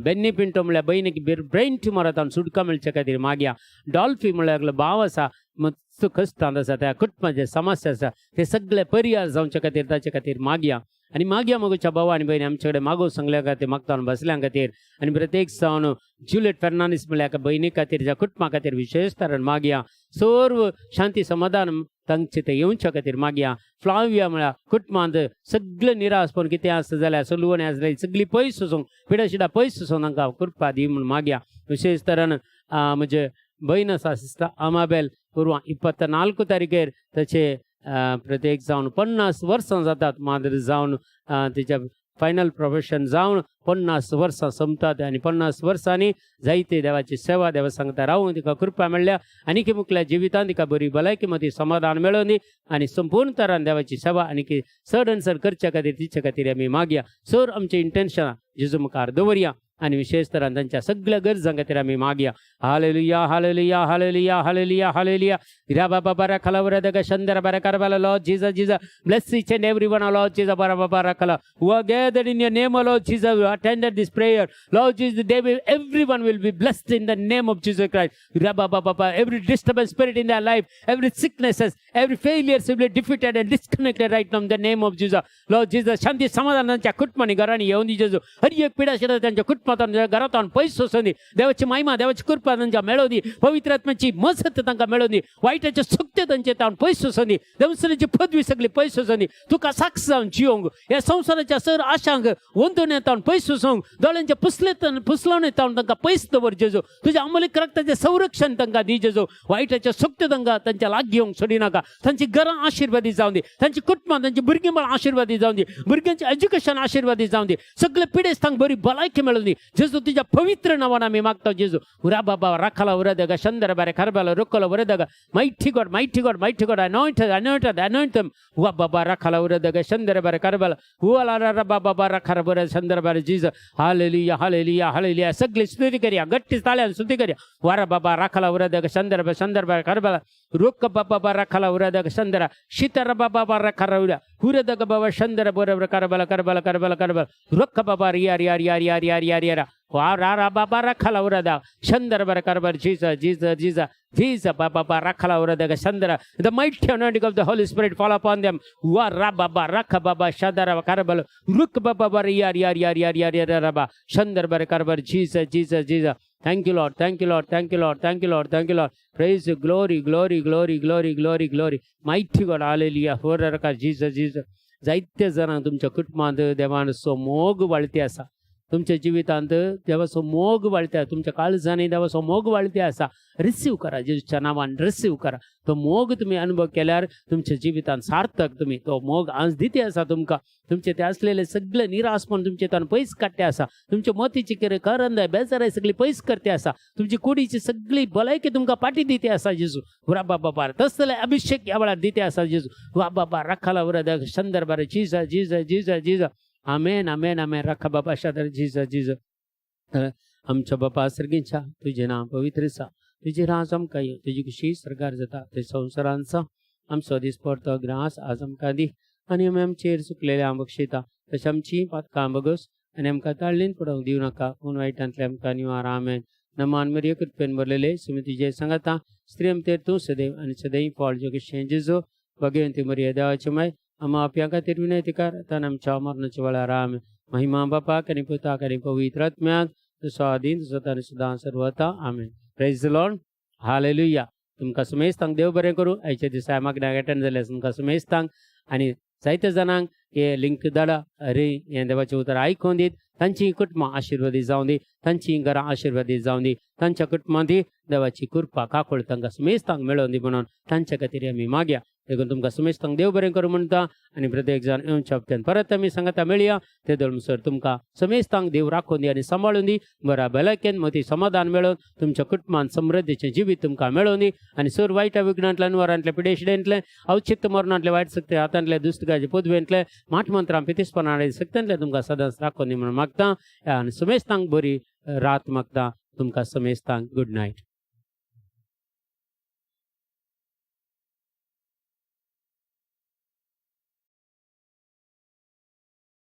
बेन्नी पिंटो म्हणल्यार भयणीक ब्रेन ट्युमरांतल्यान सुटका मेळच्या खातीर मागया डॉल्फी म्हणल्यार भाव आसा मस्त कश्टांत आसा त्या कुटुंबाचे समस्या आसा ते सगळे परिहार जावच्या खातीर ताचे खातीर मागया आनी मागया मगोच्या भाव आनी भयणी आमचे कडेन मागो सांगल्या खातीर मागता बसल्यां खातीर आनी प्रत्येक सावन ज्युलियट फेर्नांडीस म्हणल्यार भयणी खातीर ज्या कुटुंबा खातीर विशेष तरान मागया सर्व शांती समाधान तांचे ते येवच्या खातीर मागया फ्लाविया म्हळ्यार कुटुंबांत सगळे निराशपण कितें आसा जाल्यार सलवणी आसा जाल्यार सगळी पयस वचूंक पिडा शिडा पयस वचून तांकां कृपा दी म्हूण मागया विशेष तरान म्हजे भयण आसा सिस्टर आमाबेल पुरवां 24 तारीखेर ताचे प्रत्येक जावन 50 वर्सां जातात मादर जावन तिच्या फायनल प्रोफेशन जावन 50 वर्सां संपतात आनी 50 वर्सांनी जायते देवाची सेवा देवा सांगता रावून तिका कृपा मेळ्ळ्या आनी मुखल्या जिवितांत तिका बरी भलायकी मदीं समाधान मेळोवन दी आनी संपूर्ण तरान देवाची सेवा आनी चड चड करच्या खातीर तिचे खातीर आमी मागया सर आमचें इंटेन्शन जेजू मुखार दवरया आनी विशेष तरान तांच्या सगळ्या गरजां खातीर आमी मागया hallelujah hallelujah hallelujah hallelujah hallelujah रा बाबा बारा खाला वरा दगा शंदर बारा करबाला Lord Jesus Jesus bless each and every one lord jesus bara bara khala who are gathered in your name lord jesus who attended this prayer lord jesus they will everyone will be blessed in the name of jesus christ ra baba every disturbance spirit in their life every sicknesses every failures will be defeated and disconnected right now in the name of jesus lord jesus शांती समाधानाच्या कुटुंबांनी घरांनी येऊन दी जेजू हर एक पिडा शिडा त्यांच्या कुटुंबांत घरांत पयस वचून दी देवाची महिमा देवाची कृपा तांच्या मेळोवन दी पवित्र आत्म्याची मजत तांकां मेळोवन दी वायटाचे सुक्ते तांचे तावन पयस वचून दी देवसनाची पदवी सगळी पयस वचून दी तुका साक्ष जावन जियोंक ह्या संवसाराच्या सर आशांक वंदोने तावन पयस वचोंक दोळ्यांच्या पुसलवणे तावन तांकां पयस दवर जेजू तुज्या अमलीक रक्ताचें संरक्षण तांकां दी जेजू वायटाचे सुक्ते तांकां तांच्या लागीं येवंक सोडी नाका तांची घरां आशिर्वादी जावन दी तांची कुटुंबां तांची भुरगीं बाळ आशिर्वादी जावन दी भुरग्यांचें एज्युकेशन आशिर्वादी जावन दी सगळे पिडेस तांकां बरी भलायकी मेळोवन दी जेजू तुज्या पवित्र नांवान आमी मागता जेजू उरा बाबा राखाला उरदगा शंदर बारे खरबाला रुक्कोला उरदगा mighty God anoint them wa baba rakhala uradaga shandara bare karbala wala ra baba rakhara bare shandara bare Jesus hallelujah hallelujah hallelujah सगळी स्तुती करूया गट्टी ताळ्यान स्तुती करूया वारा बाबा राखाला उरदगा shandara bare karbala रुक्क बाबा राखाला उरदगा shandara शितर बाबा राखरा उरदगा बाबा shandara bare karbala रुक्क बाबा Riya Ra baba rakhala urada shandara bara karbar Jesus baba rakhala urada shandara the mighty anointing of the Holy Spirit fall upon them wa rababa rakha baba shandara karbal ruk baba yar raba shandara bara karbar Jesus thank you Lord praise you glory mighty God hallelujah horaraka Jesus जायत्या जणांक तुमच्या कुटुंबांत देवान so मोग वाळती आसा तुमच्या जिवितांत देवाचो मोग वाळटा तुमच्या काळजांनी देवाचो मोग वाळटी आसा रिसीव करा जेजूच्या नांवान रिसीव करा तो मोग तुम्ही अनुभव केल्यार तुमच्या जिवितांत सार्थक तुम्ही तो मोग आज दिते आसा तुमकां तुमचे ते असलेले सगळे निराशपण तुमचे तान पयस काडटे आसा तुमच्या मोतीची कितें करंदाय बेजाराय सगळी पयस करते आसा तुमची कुडीची सगळी भलायकी तुमकां पाटी दिते आसा जेजू वा बाबा तसले अभिषेक ह्या वेळार दिते आसा जेजू वा बाबा राखाला वरदा शंदर बारे जीजा आमेन राखा बाबा शादर जीजा आमच्या बापा सर्गीच्या तुझे नाम पवित्र आसा तुझे राज आमकां तुजी खुशी सरकार जाता ते संवसारांचा आमचो दीस पडतो ग्रास आज आमकां दी आनी आमी आमचेर चुकलेले आम बक्षिता तशें आमची पातकां बगस आनी आमकां ताळ्ळीन पडोवंक दिवं नाका पूण वायटांतले आमकां निवार आमेन नमान मरिये कृपेन भरलेले सुमी तुजे सांगाता स्त्री आमचेर तूं सदैव आनी सदैव फळ जगशें जेजू भगवंती मरिये देवाची माय आम्हा आपल्या खातीर विनंती कर तान आमच्या मरणाच्या वेळार आमेन महिमा बापाक आनी पुताक आनी पवित्र आत्म्याक तसो आदीन तसो तान सदां सर्वता आमेन प्रेज द लॉर्ड हालेलुया तुमकां सुमेस्तांक देव बरें करूं आयच्या दिसा मागण्या अटेंड जाल्यार तुमकां सुमेस्तांक आनी जायत्या जाणांक हे लिंक धाडा अरे हे देवाचे उतर आयकून दीत तांची कुटुंबां आशिर्वादी जावं दी तांची घरां आशिर्वादी जावं दी तांच्या कुटुंबांती देवाची कृपा काकूळ तांकां समेस्तांक मेळोवन दी म्हणून तांच्या खातीर आमी मागया देखून तुमकां समेस्तांक देव बरें करूं म्हणटा आनी प्रत्येक जाण येवच्या हप्त्यान परत आमी सांगाता मेळया ते दळमसर तुमकां समेस्तांक देव राखून दी आनी सांबाळून दी बऱ्या भलायकेन मती समाधान मेळोवन तुमच्या कुटुंबान समृद्धीचें जिवीत तुमकां मेळोवन दी आनी सर वायटा विघ्नांतल्यान वरांतल्या पिडेशिडेंतले अवचित्त मरणांतले वायट सक्ते हातांतले दुस्तकाचे पदवेंतले माठमंत्रां पितिस्पणां सक्त्यांतले तुमकां सदांच राखून दी म्हणून मागता आनी समेस्तांक बरी रात मागता तुमकां समेस्तांक गुड नायट.